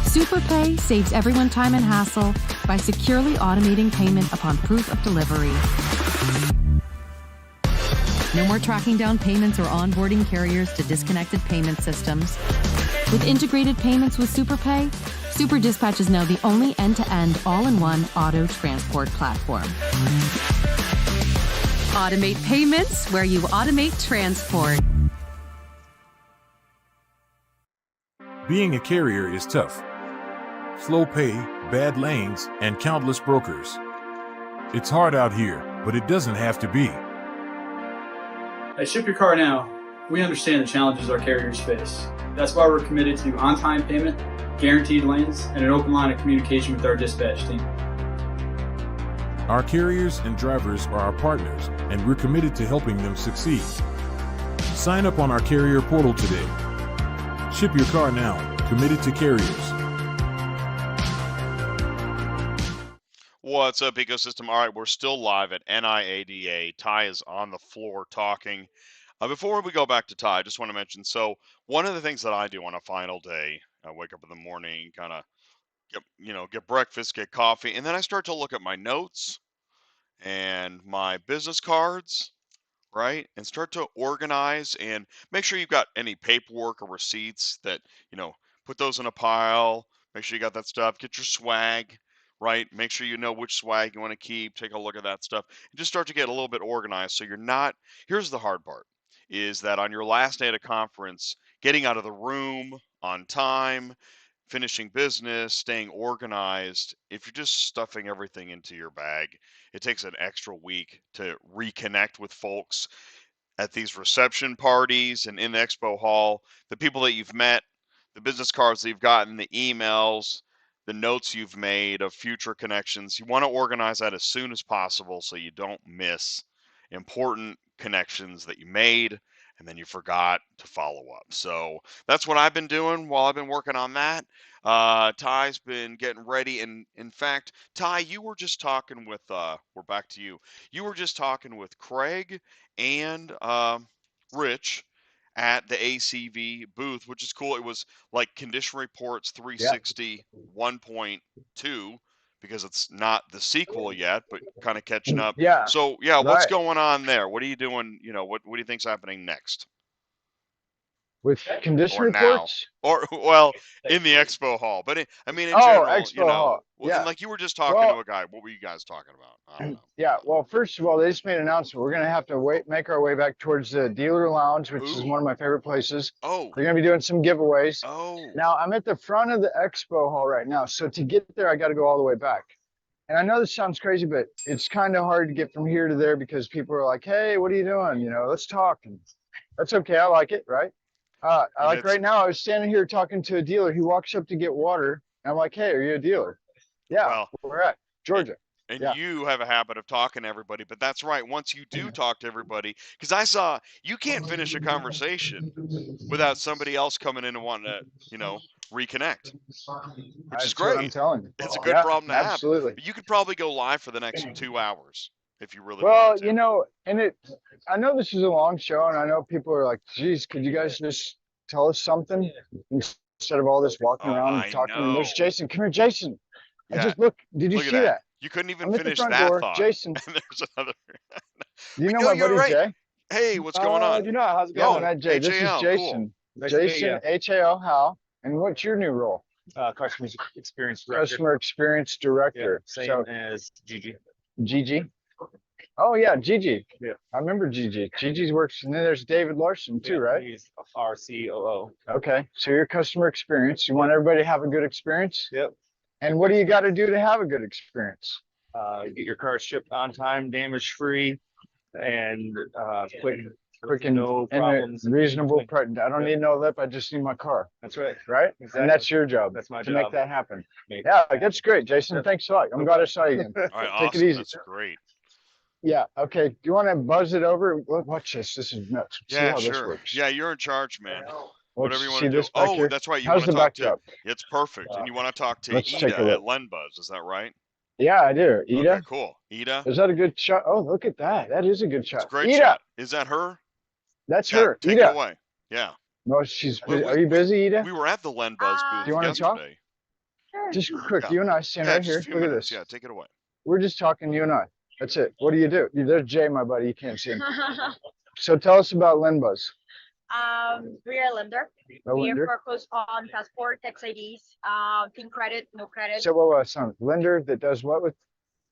SuperPay saves everyone time and hassle by securely automating payment upon proof of delivery. No more tracking down payments or onboarding carriers to disconnected payment systems. With integrated payments with SuperPay, Super Dispatch is now the only end-to-end, all-in-one auto transport platform. Automate payments where you automate transport. Being a carrier is tough. Slow pay, bad lanes, and countless brokers. It's hard out here, but it doesn't have to be. At Ship Your Car Now, we understand the challenges our carriers face. That's why we're committed to on-time payment, guaranteed lanes, and an open line of communication with our dispatch team. Our carriers and drivers are our partners, and we're committed to helping them succeed. Sign up on our carrier portal today. Ship Your Car Now, committed to carriers. What's up, ecosystem? All right, we're still live at NIADA. Ty is on the floor talking. Before we go back to Ty, I just want to mention, so one of the things that I do on a final day, I wake up in the morning, kind of get breakfast, get coffee, and then I start to look at my notes and my business cards, right? And start to organize and make sure you've got any paperwork or receipts that, put those in a pile. Make sure you got that stuff. Get your swag, right? Make sure you know which swag you want to keep. Take a look at that stuff. And just start to get a little bit organized so you're not, here's the hard part, is that on your last day at a conference, getting out of the room on time, finishing business, staying organized, if you're just stuffing everything into your bag, it takes an extra week to reconnect with folks at these reception parties and in the expo hall, the people that you've met, the business cards that you've gotten, the emails, the notes you've made of future connections. You want to organize that as soon as possible so you don't miss important connections that you made and then you forgot to follow up. So that's what I've been doing while I've been working on that. Ty's been getting ready. And in fact, Ty, you were just talking with, we're back to you. You were just talking with Kraig and Rich at the ACV booth, which is cool. It was like Condition Reports 360 1.2 because it's not the sequel yet, but kind of catching up. Yeah. So what's going on there? What are you doing? What do you think's happening next? With condition Or reports? now, or well, in the expo hall, but in general, Expo hall. Yeah. like you were just talking to a guy. What were you guys talking about? I don't know. Yeah. Well, first of all, they just made an announcement. We're going to have to make our way back towards the dealer lounge, which is one of my favorite places. Oh. They're going to be doing some giveaways. Oh. Now I'm at the front of the expo hall right now. So to get there, I got to go all the way back. And I know this sounds crazy, but it's kind of hard to get from here to there because people are like, hey, what are you doing? Let's talk. And that's okay. I like it. Right. Right now, I was standing here talking to a dealer. He walks up to get water. And I'm like, hey, are you a dealer? Yeah, well, we're at Georgia. And you have a habit of talking to everybody, but that's right. Once you do talk to everybody, because I saw you can't finish a conversation without somebody else coming in and wanting to, reconnect, which is great. I'm telling you. It's a good problem to have. Absolutely. But you could probably go live for the next 2 hours if you really wanted to. And I know this is a long show, and I know people are like, geez, could you guys just tell us something instead of all this walking around and talking? And there's Jason. Come here, Jason. Yeah. And just look. Did you see that? You couldn't even I'm finish at the front that door. thought. Jason. And there's another. You know my buddy Jay? Hey, what's going on? How's it going? Hi, Jay. This is Jason. Cool. Jason, HAL, Hal. And what's your new role? Customer experience director. Customer experience director. Same as Gigi. Gigi. Oh yeah, Gigi. Yeah. I remember Gigi. Gigi's works, and then there's David Larson too, right? He's our COO. Okay, so your customer experience. You want everybody to have a good experience? Yep. And what do you got to do to have a good experience? Get your car shipped on time, damage free, and quick and no problems. And reasonable price. I don't need no lip. I just need my car. That's right. Right? Exactly. And that's your job. That's my to job. make that happen. Yeah, that's great, Jason. Thanks a lot. I'm glad I saw you again. All right, Take awesome. it easy. That's great. Yeah. Okay. Do you want to buzz it over? Watch this. This is nuts. See Yeah, how sure. this works. Yeah, you're in charge, man. Whatever you want see to do. this back Oh, here? that's right. You How's want to the talk to. backdrop? It's perfect. And you want to talk to Let's take Ita a at look. Lendbuzz. Is that right? Yeah, I do. Ita. Okay, cool. Ita. Is that a good shot? Oh, look at that. That is a good shot. It's a great Ita. shot. Is that her? That's Yeah, her. take Ita. it away. Yeah. No, she's. Well, Are you busy, Ita? We were at the Lendbuzz booth Do you wanna talk? yesterday. Just quick. Yeah. You and I stand Yeah, right just here. a few Look at minutes. this. Yeah, take it away. We're just talking, you and I. That's it. What do you do? There's Jay, my buddy. You can't see him. So tell us about Lendbuzz. We're a lender. A We lender? focus on passport, tax IDs, team credit, no credit. So what was some lender that does what with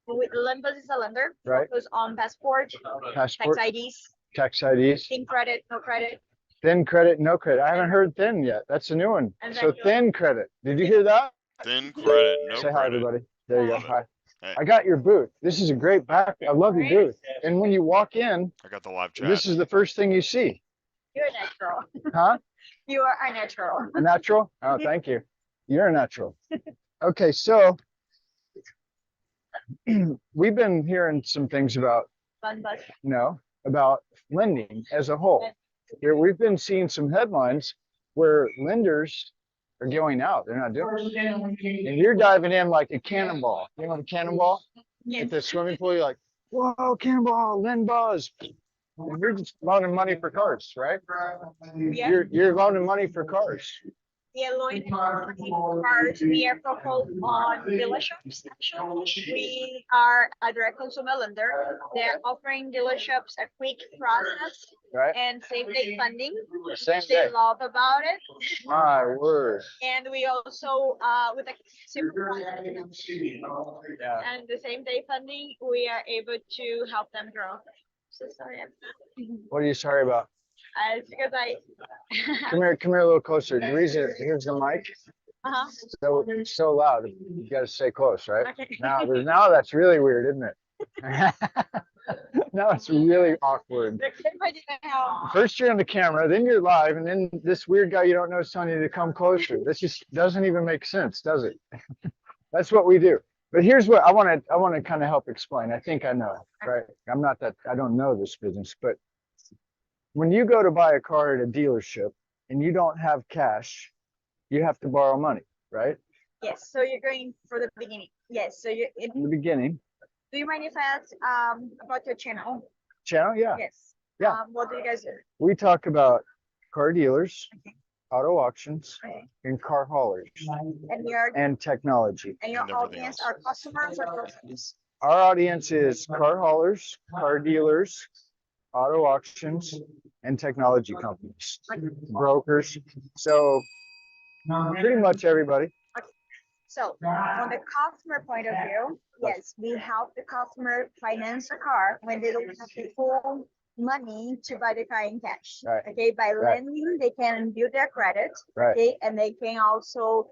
Lendbuzz is a lender. Right. Focus on passport, passport, tax IDs, tax IDs, team credit, no credit. thin credit, no credit? I haven't heard thin yet. That's a new one. So Exactly. thin credit. Did you hear that? Thin credit, no Say hi, credit. everybody. There you go. Love it. Hi. Hey, I got your booth. This is a great back. I love your booth. And when you walk in, I got the live chat. this is the first thing you see. You're a natural. Huh? You are a natural. A natural? Oh, thank you. You're a natural. Okay, so we've been hearing some things about, Lendbuzz. no, about lending as a whole. Here, we've been seeing some headlines where lenders are going out. They're not doing it. And you're diving in like a cannonball. You know what a cannonball? At the swimming pool, you're like, whoa, cannonball, Lendbuzz. And you're just loaning money for cars, right? Yeah. You're loaning money for cars. We are loaning cars. We are focused on dealerships. Actually, we are a direct consumer lender. They're offering dealerships a quick process Right. and same-day funding. Same They day. love about it. My word. And we also, with a SuperPay Yeah. and the same-day funding, we are able to help them grow. So sorry. What are you sorry about? It's because I. Come here a little closer. The reason, here's the mic. Uh-huh. So loud. You gotta stay close, right? Okay. Now that's really weird, isn't it? Now it's really awkward. First you're on the camera, then you're live, and then this weird guy you don't know is telling you to come closer. This just doesn't even make sense, does it? That's what we do. But here's what I want to kind of help explain. I think I know, right? I don't know this business, but when you go to buy a car at a dealership and you don't have cash, you have to borrow money, right? Yes, so you're going for the beginning. Yes, so you're In the beginning. do you mind if I ask about your channel? Channel, yeah. Yes. Yeah. What do you guys do? We talk about car dealers, auto auctions, Okay. and car haulers, And technology. your audience are customers or customers? Our audience is car haulers, car dealers, auto auctions, and technology companies, brokers. So pretty much everybody. So on the customer point of view, yes, we help the customer finance a car when they don't have the full money to buy the car in cash. Right. Okay, by Right. lending, they can build their credit. Right. Okay, and they can also,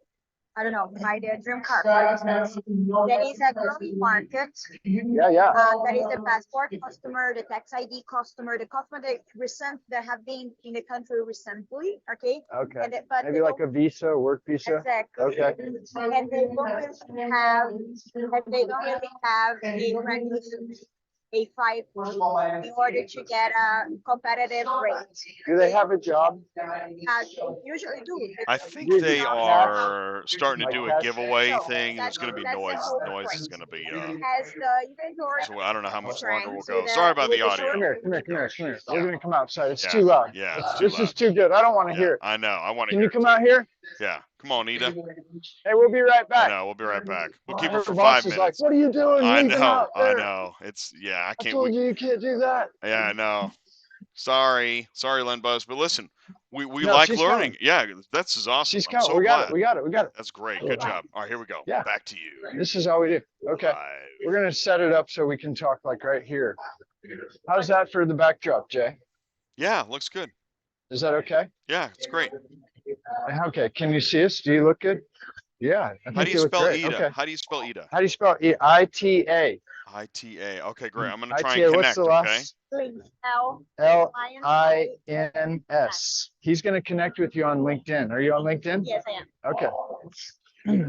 I don't know, buy their dream car, for instance. There is a growing market. Yeah. That is the passport customer, the tax ID customer, the customer that have been in the country recently. Okay. Okay. And but Maybe they like a don't- visa, work visa. Exactly. Okay. And they don't really have, a brand new A5 in order to get a competitive rate. Do they have a job? Usually do. I think Did they you are starting to Like do a cash? giveaway No, thing. There's going to be that's the noise. whole Noise is point. going to be. As the inventory. So I don't know how much longer we'll So go. the- Sorry about with the audio. Come here. We're gonna come outside. It's Yeah. too loud. Yeah, it's too This is loud. too good. I don't want to Yeah, hear it. I know. I want to Can hear you it come too. out here? Yeah. Come on, Ita. Hey, we'll be right I back. know. We'll be right back. We'll keep Her it for boss 5 is like, minutes. what are you doing? I Leave them know. out I there. know. It's yeah. I I can't. told you can't do that. Yeah, I know. Sorry, Lendbuzz. But listen, we No, like she's learning. coming. Yeah, this is awesome. She's I'm coming. so We got glad. it. We got it. That's great. Good job. All right, here we go. Yeah. Back to you. This is how we do. Okay. Live. We're gonna set it up so we can talk like right here. How's that for the backdrop, Jay? Yeah, looks good. Is that okay? Yeah, it's great. Okay. Can you see us? Do you look good? Yeah. I How think do you look spell great. Ita? Okay. How do you spell Ita? How do you spell it? ITA. ITA. Okay, great. I'm gonna try and ITA. connect. What's the Okay. last? L. LINS. He's gonna connect with you on LinkedIn. Are you on LinkedIn? Yes, I am. Okay.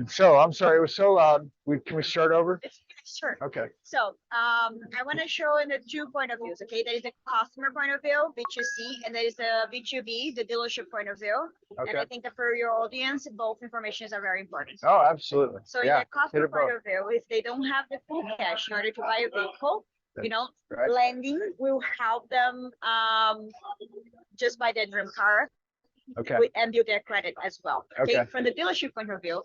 So I'm sorry, it was so loud. Can we start over? Sure. Okay. So, I want to show in the 2 point of views. Okay, there is the customer point of view, B2C, and there is the B2B, the dealership point of view. And Okay. I think that for your audience, both informations are very important. Oh, absolutely. So in Yeah. the customer it both. point of view, if they don't have the full cash in order to buy a vehicle, Right. lending will help them just buy their dream car Okay. and build their credit as well. Okay. Okay. From the dealership point of view,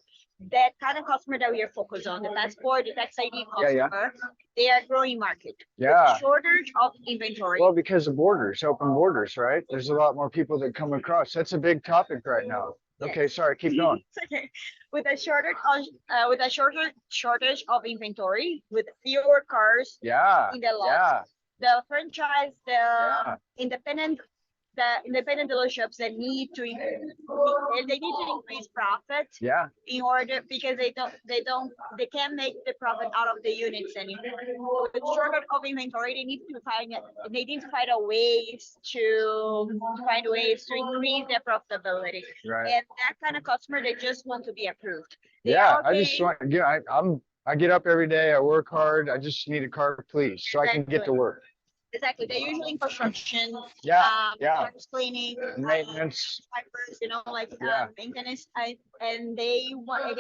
that kind of customer that we are focused on, the passport, the tax ID Yeah, customer, they are growing market. With Yeah. shortage of inventory. Well, because of borders, open borders, right? There's a lot more people that come across. That's a big topic right now. Okay, sorry, keep going. It's okay. With a shortage of inventory, with fewer cars Yeah. in the lot, Yeah. the franchise, the Yeah. independent the independent dealerships that need to increase profit Yeah. in order, because they can't make the profit out of the units anymore. With shortage of inventory, they need to find ways to increase their profitability. Right. And that kind of customer, they just want to be approved. I just want, I get up every day, I work hard, I just need a car, please, so I can get to work. Exactly. They're usually in construction, house cleaning, maintenance, pipers, maintenance, and they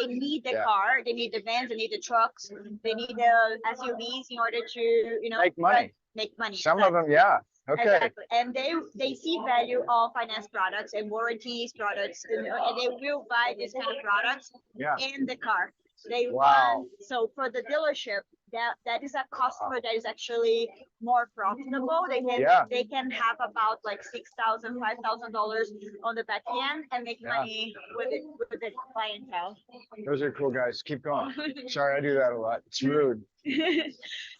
need the Yeah. car, they need the vans, they need the trucks, they need the SUVs in order to, make money. make money. Some of them, yeah. Okay. Exactly. And they see value of finance products and warranties products, and they will buy this kind of products in the car. They want, so for the dealership, that is a customer that is actually more profitable. They can have about like $6,000, $5,000 on the back end and make money with the clientele. Those are cool guys. Keep going. Sorry, I do that a lot. It's rude.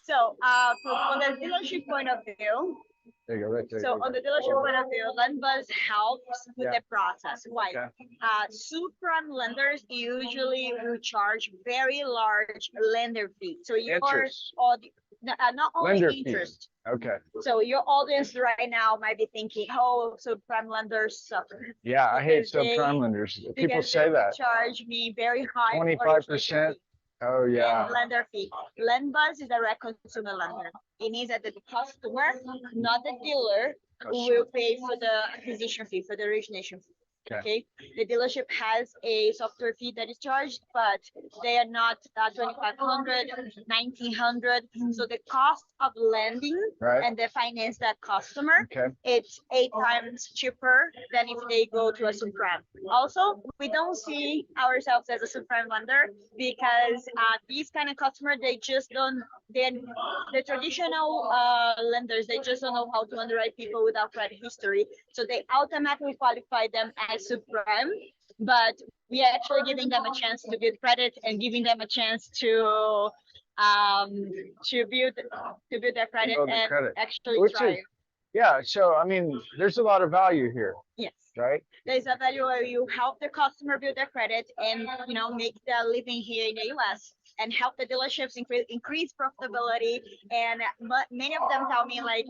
So from the dealership point of view, there you go, right there. so on the dealership point of view, Lendbuzz helps with the process. Why? Okay. Subprime lenders usually will charge very large lender fee. So your Interest. not only Lender interest. fee. Okay. So your audience right now might be thinking, "Oh, subprime lenders suffer." Yeah, I hate Because subprime lenders. People because say they that. charge me very high 25%. Oh yeah. and lender fee. Lendbuzz is a direct consumer lender. It means that the customer, not the dealer, will pay for the acquisition fee, for the origination fee. Okay. The dealership has a software fee that is charged, but they are not 2,500, 1,900. So the cost of lending and the finance that customer, it's 8 times cheaper than if they go to a subprime. Also, we don't see ourselves as a subprime lender because these kind of customer, they just don't. The traditional lenders, they just don't know how to underwrite people without credit history. So they automatically qualify them as subprime, but we are actually giving them a chance to build credit and giving them a chance to build their credit and actually thrive. Yeah, so I mean, there's a lot of value here. Yes. Right? There's a value where you help the customer build their credit and make their living here in the US and help the dealerships increase profitability. And many of them tell me like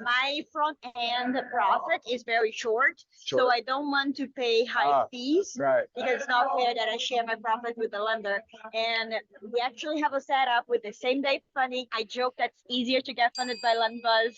my front end profit is very short, so I don't want to pay high fees because it's not fair that I share my profit with the lender. And we actually have a setup with the same day funding. I joke that's easier to get funded by Lendbuzz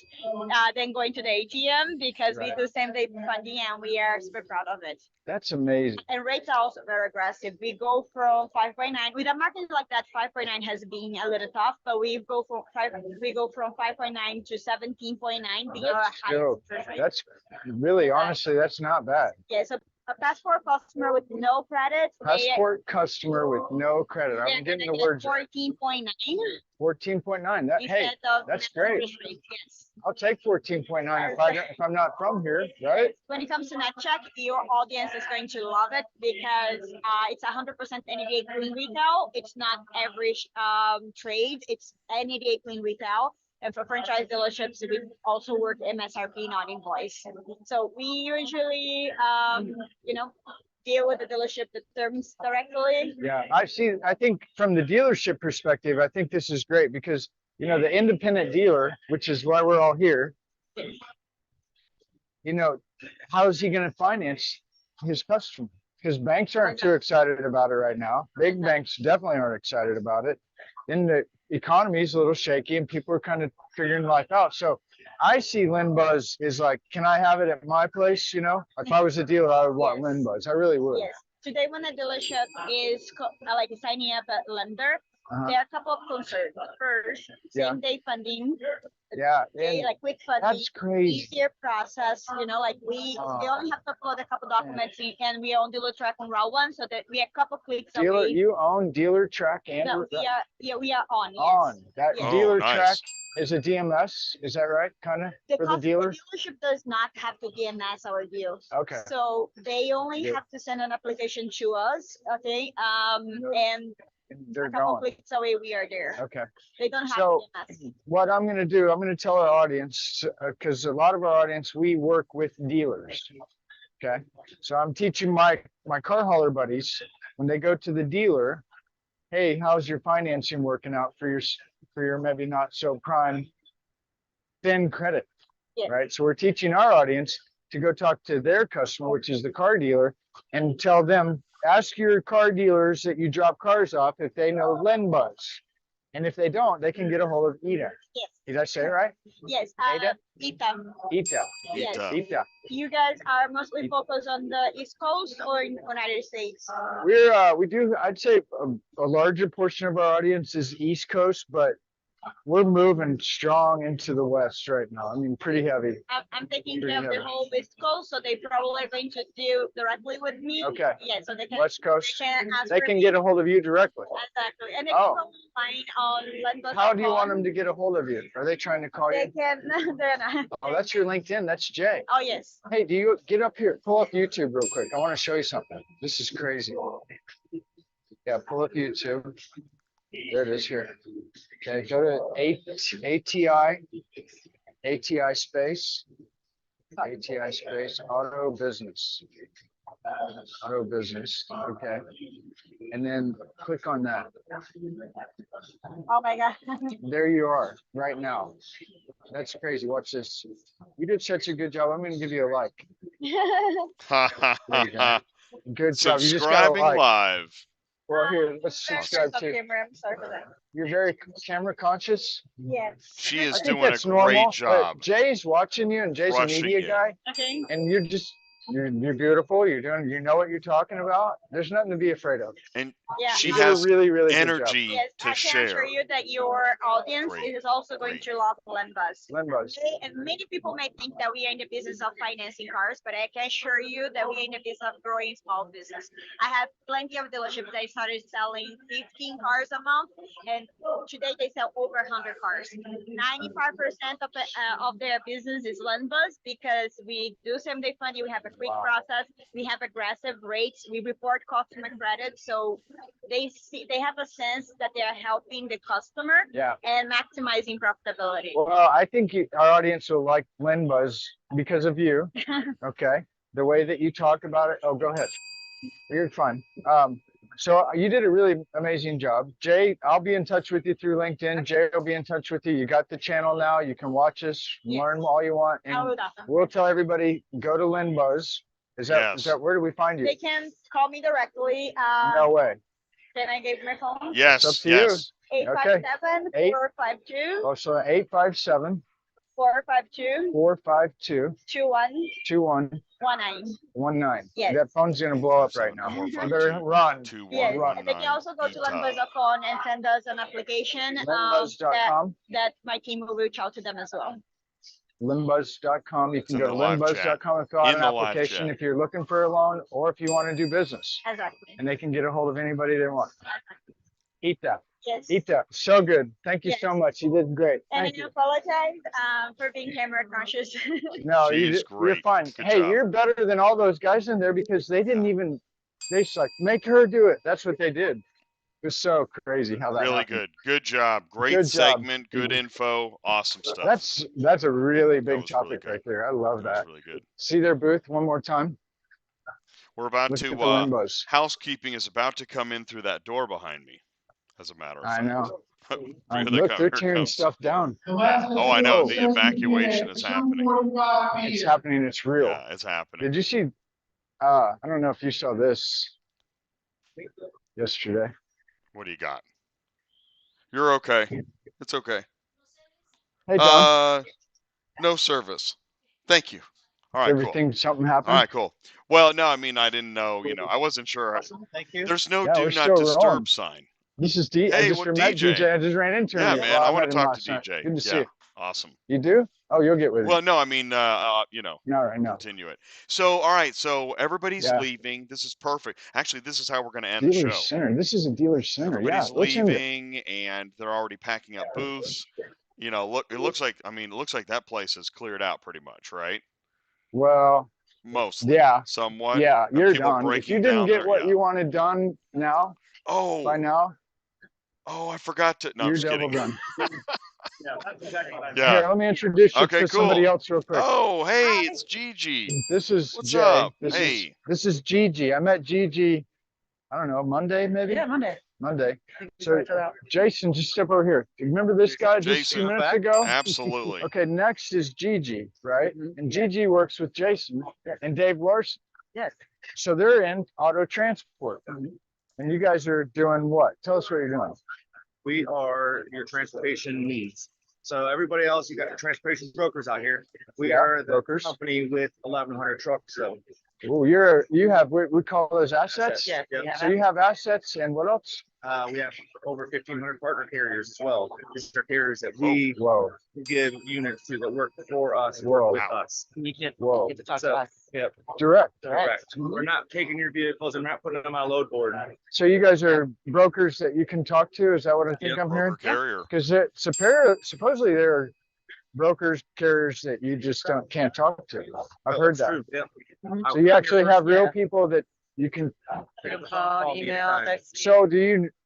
than going to the ATM because we do same day funding and we are super proud of it. That's amazing. And rates are also very aggressive. We go from 5.9 with a market like that. 5.9 has been a little tough, but we go from 5.9 to 17.9. That's really, honestly, that's not bad. Yeah, so a passport customer with no credit. Passport customer with no credit. I'm getting the words. 14.9. 14.9. That's great. Yes. I'll take 14.9 if I'm not from here, right? When it comes to NetCheck, your audience is going to love it because it's 100% NIADA clean retail. It's not average trade. It's NIADA clean retail. And for franchise dealerships, we also work MSRP, not invoice. So we usually, deal with the dealership the terms directly. Yeah, I think from the dealership perspective, I think this is great because, the independent dealer, which is why we're all here, how is he going to finance his customer? Because banks aren't too excited about it right now. Big banks definitely aren't excited about it. Then the economy is a little shaky and people are kind of figuring life out. So I see Lendbuzz is like, can I have it at my place? If I was a dealer, I would want Lendbuzz. I really would. Yes. Today, when a dealership is like signing up a lender, there are a couple of concerns. First, same day funding. Yeah, like quick funding. That's crazy. Easier process. We only have to upload a couple documents and we own Dealer Track on Route 1, so that we have a couple clicks away. You own Dealer Track and no, we are on. Yes. On that Dealer nice. Track is a DMS. Is that right? Kind of for the dealer. The dealership does not have to DMS our deals. Okay. So they only have to send an application to us. Okay. And they're A couple going. clicks away, we are there. Okay. They don't have So to ask. what I'm going to do, I'm going to tell our audience, because a lot of our audience, we work with dealers. Okay. So I'm teaching my car hauler buddies when they go to the dealer, hey, how's your financing working out for your maybe not so prime thin credit, Yes. right? So we're teaching our audience to go talk to their customer, which is the car dealer, and tell them, ask your car dealers that you drop cars off if they know Lendbuzz. And if they don't, they can get a hold of Ita. Yes. Did I say it right? Yes. Ita? Ita. Ita. Yes. Ita. You guys are mostly focused on the East Coast or in United States? We do, I'd say a larger portion of our audience is East Coast, but we're moving strong into the West right now. I mean, pretty heavy. I'm taking Pretty care of the heavy. whole West Coast, so they probably are going to deal directly with me. Okay. Yeah, so they can. West Coast, ask they for can me. get a hold of you directly. Exactly, and they Oh. can find on Lendbuzz. How do you want them to get a hold of you? Are they trying to call They you? can. They're not. Oh, that's your LinkedIn. That's Jay. Oh yes. Hey, do you get up here? Pull up YouTube real quick. I want to show you something. This is crazy. Yeah, pull up YouTube. There it is here. Okay, go to ATI space, auto business. Okay. And then click on that. Oh my God. There you are right now. That's crazy. Watch this. You did such a good job. I'm going to give you a like. There you go. Good job. You just got a Subscribing like. live. Well, here, let's subscribe to. Camera. I'm sorry for that. You're very camera conscious. Yes. She is I think doing a that's great normal, but job. Jay's watching you, and Jay's a Crushing media it. guy, Okay. and you're beautiful. You're doing, you know what you're talking about. There's nothing to be afraid of. And Yeah. she You did a has really, really good job. energy Yes, to I can assure share. you that your audience Great. is also going Great. to love Lendbuzz. Lendbuzz. And many people may think that we are in the business of financing cars, but I can assure you that we are in the business of growing small business. I have plenty of dealerships that started selling 15 cars a month, and today they sell over 100 cars. 95% of their business is Lendbuzz because we do same-day funding. We have a quick process. We have aggressive rates. We report customer credit, so they have a sense that they are helping the customer Yeah. and maximizing profitability. Well, I think our audience will like Lendbuzz because of you. Okay. The way that you talk about it. Oh, go ahead. You're fine. So you did a really amazing job. Jay, I'll be in touch with you through LinkedIn. Jay will be in touch with you. You got the channel now. You can watch us, learn all you want. I And will definitely. we'll tell everybody, go to Lendbuzz. Is that where do we find you? They can call me directly. No way. Can I give my phone? Yes, It's up to yes. 857 Eight- 452 Oh, so 857 452 452 2119. 2119. Yes. That phone's gonna blow up right now. You better run. Yes, and they can also go to Lendbuzz.com and send us an application Lendbuzz.com. that my team will reach out to them as well. Lendbuzz.com. You can in go the to live chat. Lendbuzz.com and fill out In an the live application chat. if you're looking for a loan or if you want to do business. Exactly. And they can get a hold of anybody they want. Ita. Yes. Ita. So good. Thank you Yes. so much. You did great. And Thank I you. apologize for being camera conscious. No, She's you're great. fine. Good Hey, job. you're better than all those guys in there because they didn't even, they just like, make her do it. That's what they did. It was so crazy how that Really happened. good. Good job. Great Good job. segment. Good info. Awesome stuff. That's a really big was topic really good. right there. I love That that. was really good. See their booth one more time. We're about Let's to get the Lendbuzz. housekeeping is about to come in through that door behind me. As a matter of I fact. know. Here they Look, come. they're Here tearing comes. stuff down. Oh, I know. The evacuation is happening. It's happening. It's real. Yeah, it's happening. Did you see? I don't know if you saw this yesterday. What do you got? You're okay. It's okay. Hey, Don. No service. Thank you. All right, Everything, something happened. All right, cool. Well, no, I mean, I didn't know, I wasn't sure. Thank you. There's no Yeah, do we're not still disturb rolling. sign. This is D. I Hey, just what met DJ? DJ. I just ran into him. Yeah, man, Well, I met want to him talk last to night. DJ. Good to Yeah, see you. awesome. You do? Oh, you'll get with him. Well, no, I mean, No, right now. continue it. So, all right, so everybody's Yeah. leaving. This is perfect. Actually, this is how we're going to end the Dealer show. center. This is a dealer center. Everybody's Yeah. What's in it? leaving, and they're already packing up booths. Look, it looks like that place is cleared out pretty much, right? Well, Mostly. yeah. Somewhat. Yeah, Are you're people done. If breaking you didn't down get their- what yeah. you wanted done now, Oh, by now, Oh, I forgot to. No, I'm You're just double kidding. done. Yeah, that's exactly what I meant. Yeah. Here, let me introduce you Okay, to somebody cool. else real quick. Oh, hey, it's Gigi. This is What's Jay. up? This Hey. is Gigi. I met Gigi, I don't know, Monday maybe? Yeah, Monday. Monday. So Jason, just step over here. Do you remember this guy just a Jason. few minutes ago? Absolutely. Okay, next is Gigi, right? And Gigi works with Jason and Dave Larson. Yes. So they're in auto transport. And you guys are doing what? Tell us what you're doing. We are your transportation needs. So everybody else, you got your transportation brokers out here. We Yeah, are the brokers. company with 1,100 trucks. So Well, you have, we call those assets? Yes. Yep. So you have assets and what else? we have over 1,500 partner carriers as well. These are carriers that we Whoa, give units to that work for us, Whoa. work with us. You get whoa. to talk to So, us. yep, Direct. correct. We're not taking your vehicles and not putting them on a load board. So you guys are brokers that you can talk to? Is that what I think Yep, I'm hearing? Broker carrier. Because supposedly there are brokers, carriers that you just can't talk to. I've heard that. True, yep. So you actually have real people that you can. Call, email, text. So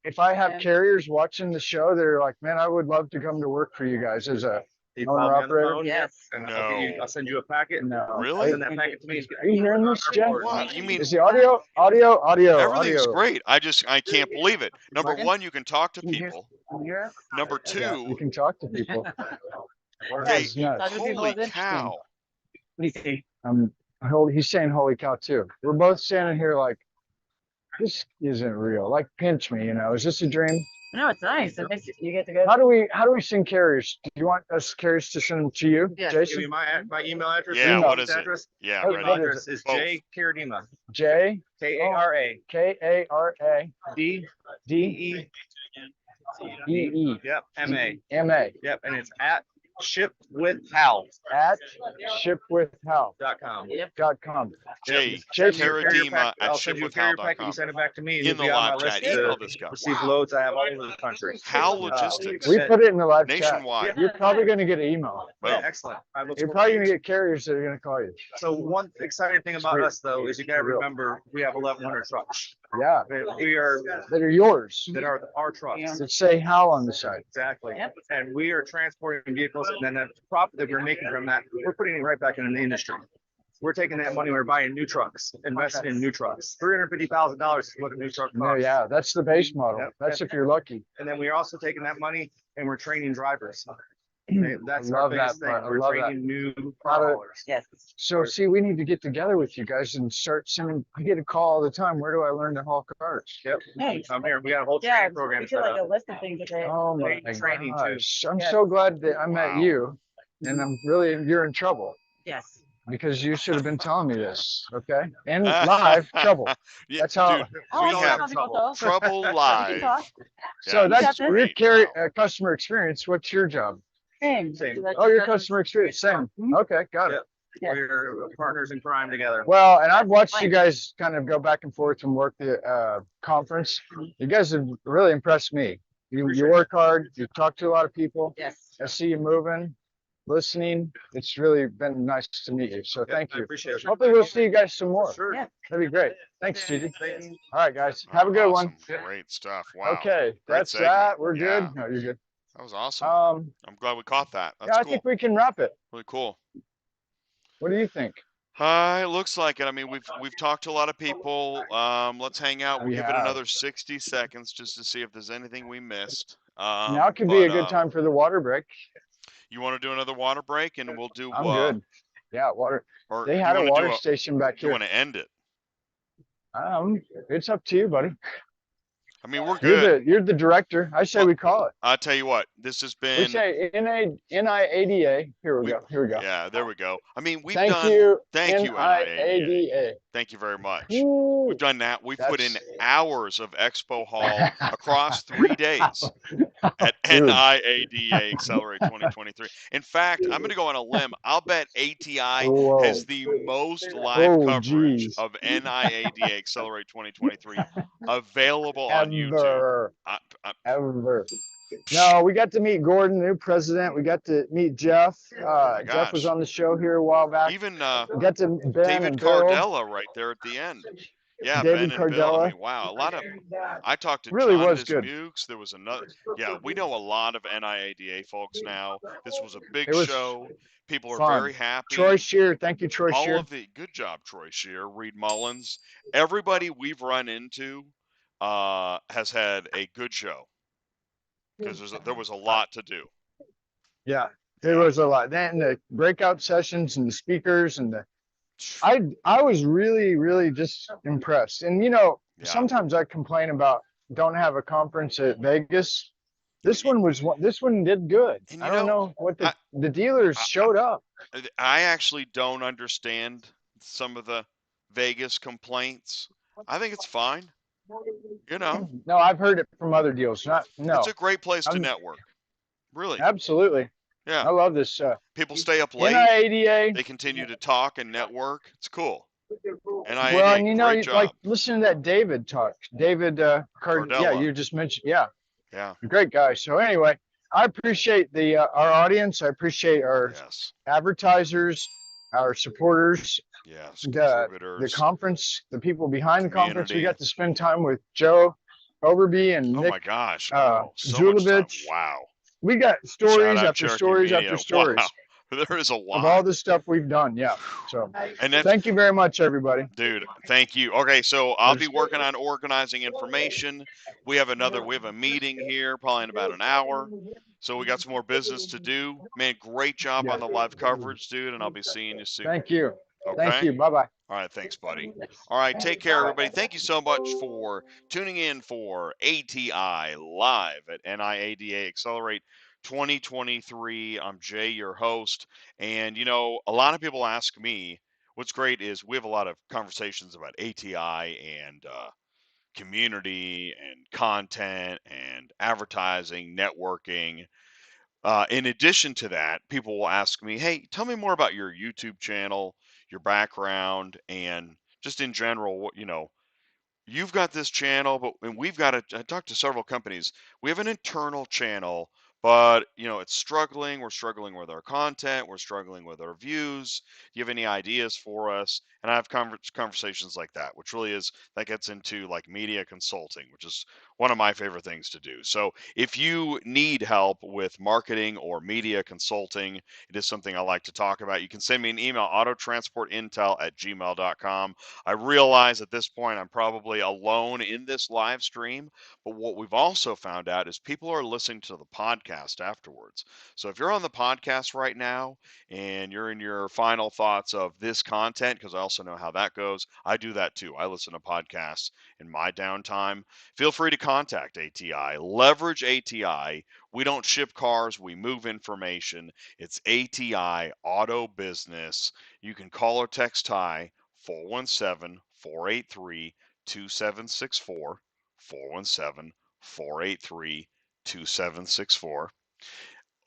if I have carriers watching the show, they're like, man, I would love to come to work for you guys as a You call me on the owner-operator? phone, Yes. and No. I'll send you a packet. No. Really? Send that packet to me. Are you hearing this, Jeff? What? You mean Is the audio? everything's Audio. great? I can't believe it. Number Morgan? one, you can talk to Can you hear- people. Can you hear us? Number Yeah, you two, can talk to people. hey, That's nuts. Talk to people holy is interesting. cow. What do you see? He's saying holy cow too. We're both standing here like, this isn't real. Like pinch me, is this a dream? No, it's nice. It makes you get to go. How do we send carriers? Do you want us carriers to send them to you, Yes. Give Jason? you my email address. Yeah, email what is it? address. Yeah, Oh, Email ready. address is Both. J Karadeema. J Kara Kara D D E E Yep, MA. M A Yep, and it's at shipwithhal.com. at shipwithhal.com. Yep. Jay, Jason, Karadeema at I'll send you a carrier packet. You shipwithhal.com. send it back to me. and In you'll the be on my live chat, list to email this guy. receive loads I have all over the country. Hal Logistics. We put it in the live chat. Nationwide. You're probably going to get an email. Yeah, excellent. I look You're forward probably to going to it. get carriers that are going to call you. So one exciting thing about great. us though is you gotta Real. remember we have 1,100 trucks. Yeah, We are that are yours. that are our trucks. That say Hal on the side. Exactly. Yep. And we are transporting vehicles and then the profit that we're making from that, we're putting it right back into the industry. We're taking that money, we're buying new trucks, investing in new trucks. $350,000 is what a new truck No, costs. yeah, that's the base model. Yep. That's if you're lucky. And then we're also taking that money and we're training drivers. That's I our love biggest that thing. part. I We're love that. training new Lot of- haulers. Yes. So see, we need to get together with you guys and start sending. I get a call all the time. Where do I learn to haul cars? Yep. Hey. I'm here. We got a whole Yeah, training program we set feel like a up. list of things that they. Oh my Training too. gosh! I'm Yes. so glad that I met Wow. you, and you're in trouble Yes. because you should have been telling me this. Okay, and live trouble. Yeah, That's how- dude, Oh, we no, have no, people talk. trouble We can live. talk. So Yeah, that's got this. your carry customer experience. What's your job? Same. Same. Oh, your customer experience. Same. Okay, got it. Yeah. We're partners in crime together. Well, and I've watched you guys kind of go back and forth and work the conference. You guys have really impressed me. You work hard. You talk to a lot of people. Yes. I see you moving, listening. It's really been nice to meet you. So thank I you. appreciate it. Hopefully we'll see you guys some more. Sure. Yeah. That'd be great. Thanks, Gigi. Thank you. All right, guys. Have a good one. Awesome. Great stuff. Wow. Okay, Great that's segment. that. We're good. Yeah. No, you're good. That was awesome. I'm glad we caught that. That's Yeah, I cool. think we can wrap it. Really cool. What do you think? It looks like it. I mean, we've talked to a lot of people. Let's hang out. We'll We give it have. another 60 seconds just to see if there's anything we missed. Now could be a good time for the water break. You want to do another water break, and we'll do. I'm good. Yeah, water. Or They you had a wanna do water station back You here. want to end it? It's up to you, buddy. I mean, we're good. You're the director. I say we call it. I'll tell you what. This has We been. say NIADA. Here we go. Here we go. Yeah, there we go. I mean, we've Thank done. you. Thank you, NIADA. NIADA. Thank you very much. Woo. We've done that. We've put in That's- hours of Expo Hall across 3 days at Dude. NIADA Accelerate 2023. In fact, I'm going to go on a limb. I'll bet ATI Whoa. has the most live Oh, coverage geez. of NIADA Accelerate 2023 available on YouTube. Ever. I- Ever. No, we got to meet Gordon, the new president. We got to meet Jeff. Jeff was gosh. on the show here a while back. Even We got to Ben David and Bill. Cardella right there at the end. Yeah, David Ben and Bill. I Cardella. mean, wow, a lot of. I talked to Really John was good. Dismukes. There was another. Yeah, we know a lot of NIADA folks now. This was a big It was show. People are fun. very happy. Troy Shear, thank you, Troy All Shear. of the good job, Troy Shear, Reed Mullins, everybody we've run into has had a good show because there was a lot to do. Yeah, there was a lot. Then the breakout sessions and the speakers and the. I was really just impressed. And you know, sometimes I complain about don't have a conference at Vegas. This one did good. And I don't know what the dealers showed up. I actually don't understand some of the Vegas complaints. I think it's fine. You know. No, I've heard it from other deals. It's a great place to network. Really. Absolutely. Yeah. I love this. People stay up late. NIADA. They continue to talk and network. It's cool. NIADA, well, and you know, great job. like listen to that David talk. David Cardella. Yeah, you just mentioned. Yeah. Yeah. Great guy. So anyway, I appreciate the our audience. I appreciate our advertisers, our supporters. Yes. The conference, the people behind the conference. We Community. got to spend time with Joe Overby and Oh Nick my gosh. So much Zulovich. stuff. Wow. We got stories Shout out after Cherokee stories Media. after stories. Wow. There is a lot Of all the stuff we've done. Yeah. So And that's, thank you very much, everybody. dude, thank you. Okay, so I'll be working on organizing information. We have a meeting here probably in about an hour. So we got some more business to do. Man, great job on the live coverage, dude, and I'll be seeing you soon. Thank you. Okay? Thank you. Bye-bye. All right, thanks, buddy. All right, take care, everybody. Thank you so much for tuning in for ATI Live at NIADA Accelerate 2023. I'm Jay, your host. And, you know, a lot of people ask me, what's great is we have a lot of conversations about ATI and community and content and advertising, networking. In addition to that, people will ask me, hey, tell me more about your YouTube channel, your background, and just in general, what, you know, you've got this channel, and we've got I talked to several companies. We have an internal channel, but, you know, it's struggling. We're struggling with our content. We're struggling with our views. Do you have any ideas for us? And I have conversations like that, which really that gets into like media consulting, which is one of my favorite things to do. So if you need help with marketing or media consulting, it is something I like to talk about. You can send me an email, autotransportintel@gmail.com. I realize at this point I'm probably alone in this live stream, but what we've also found out is people are listening to the podcast afterwards. So if you're on the podcast right now and you're in your final thoughts of this content, because I also know how that goes, I do that too. I listen to podcasts in my downtime. Feel free to contact ATI. Leverage ATI. We don't ship cars, we move information. It's ATI Auto Business. You can call or text Ty 417-483-2764. 417-483-2764.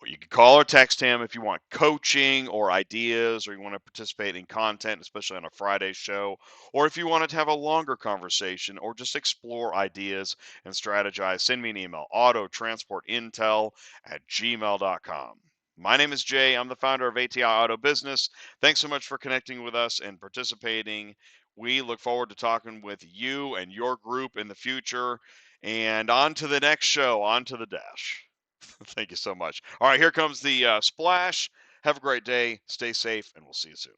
You can call or text him if you want coaching or ideas, or you want to participate in content, especially on a Friday show, or if you want to have a longer conversation or just explore ideas and strategize. Send me an email, autotransportintel@gmail.com. My name is Jay. I'm the founder of ATI Auto Business. Thanks so much for connecting with us and participating. We look forward to talking with you and your group in the future. And on to the next show, on to the dash. Thank you so much. All right, here comes the splash. Have a great day. Stay safe, and we'll see you soon.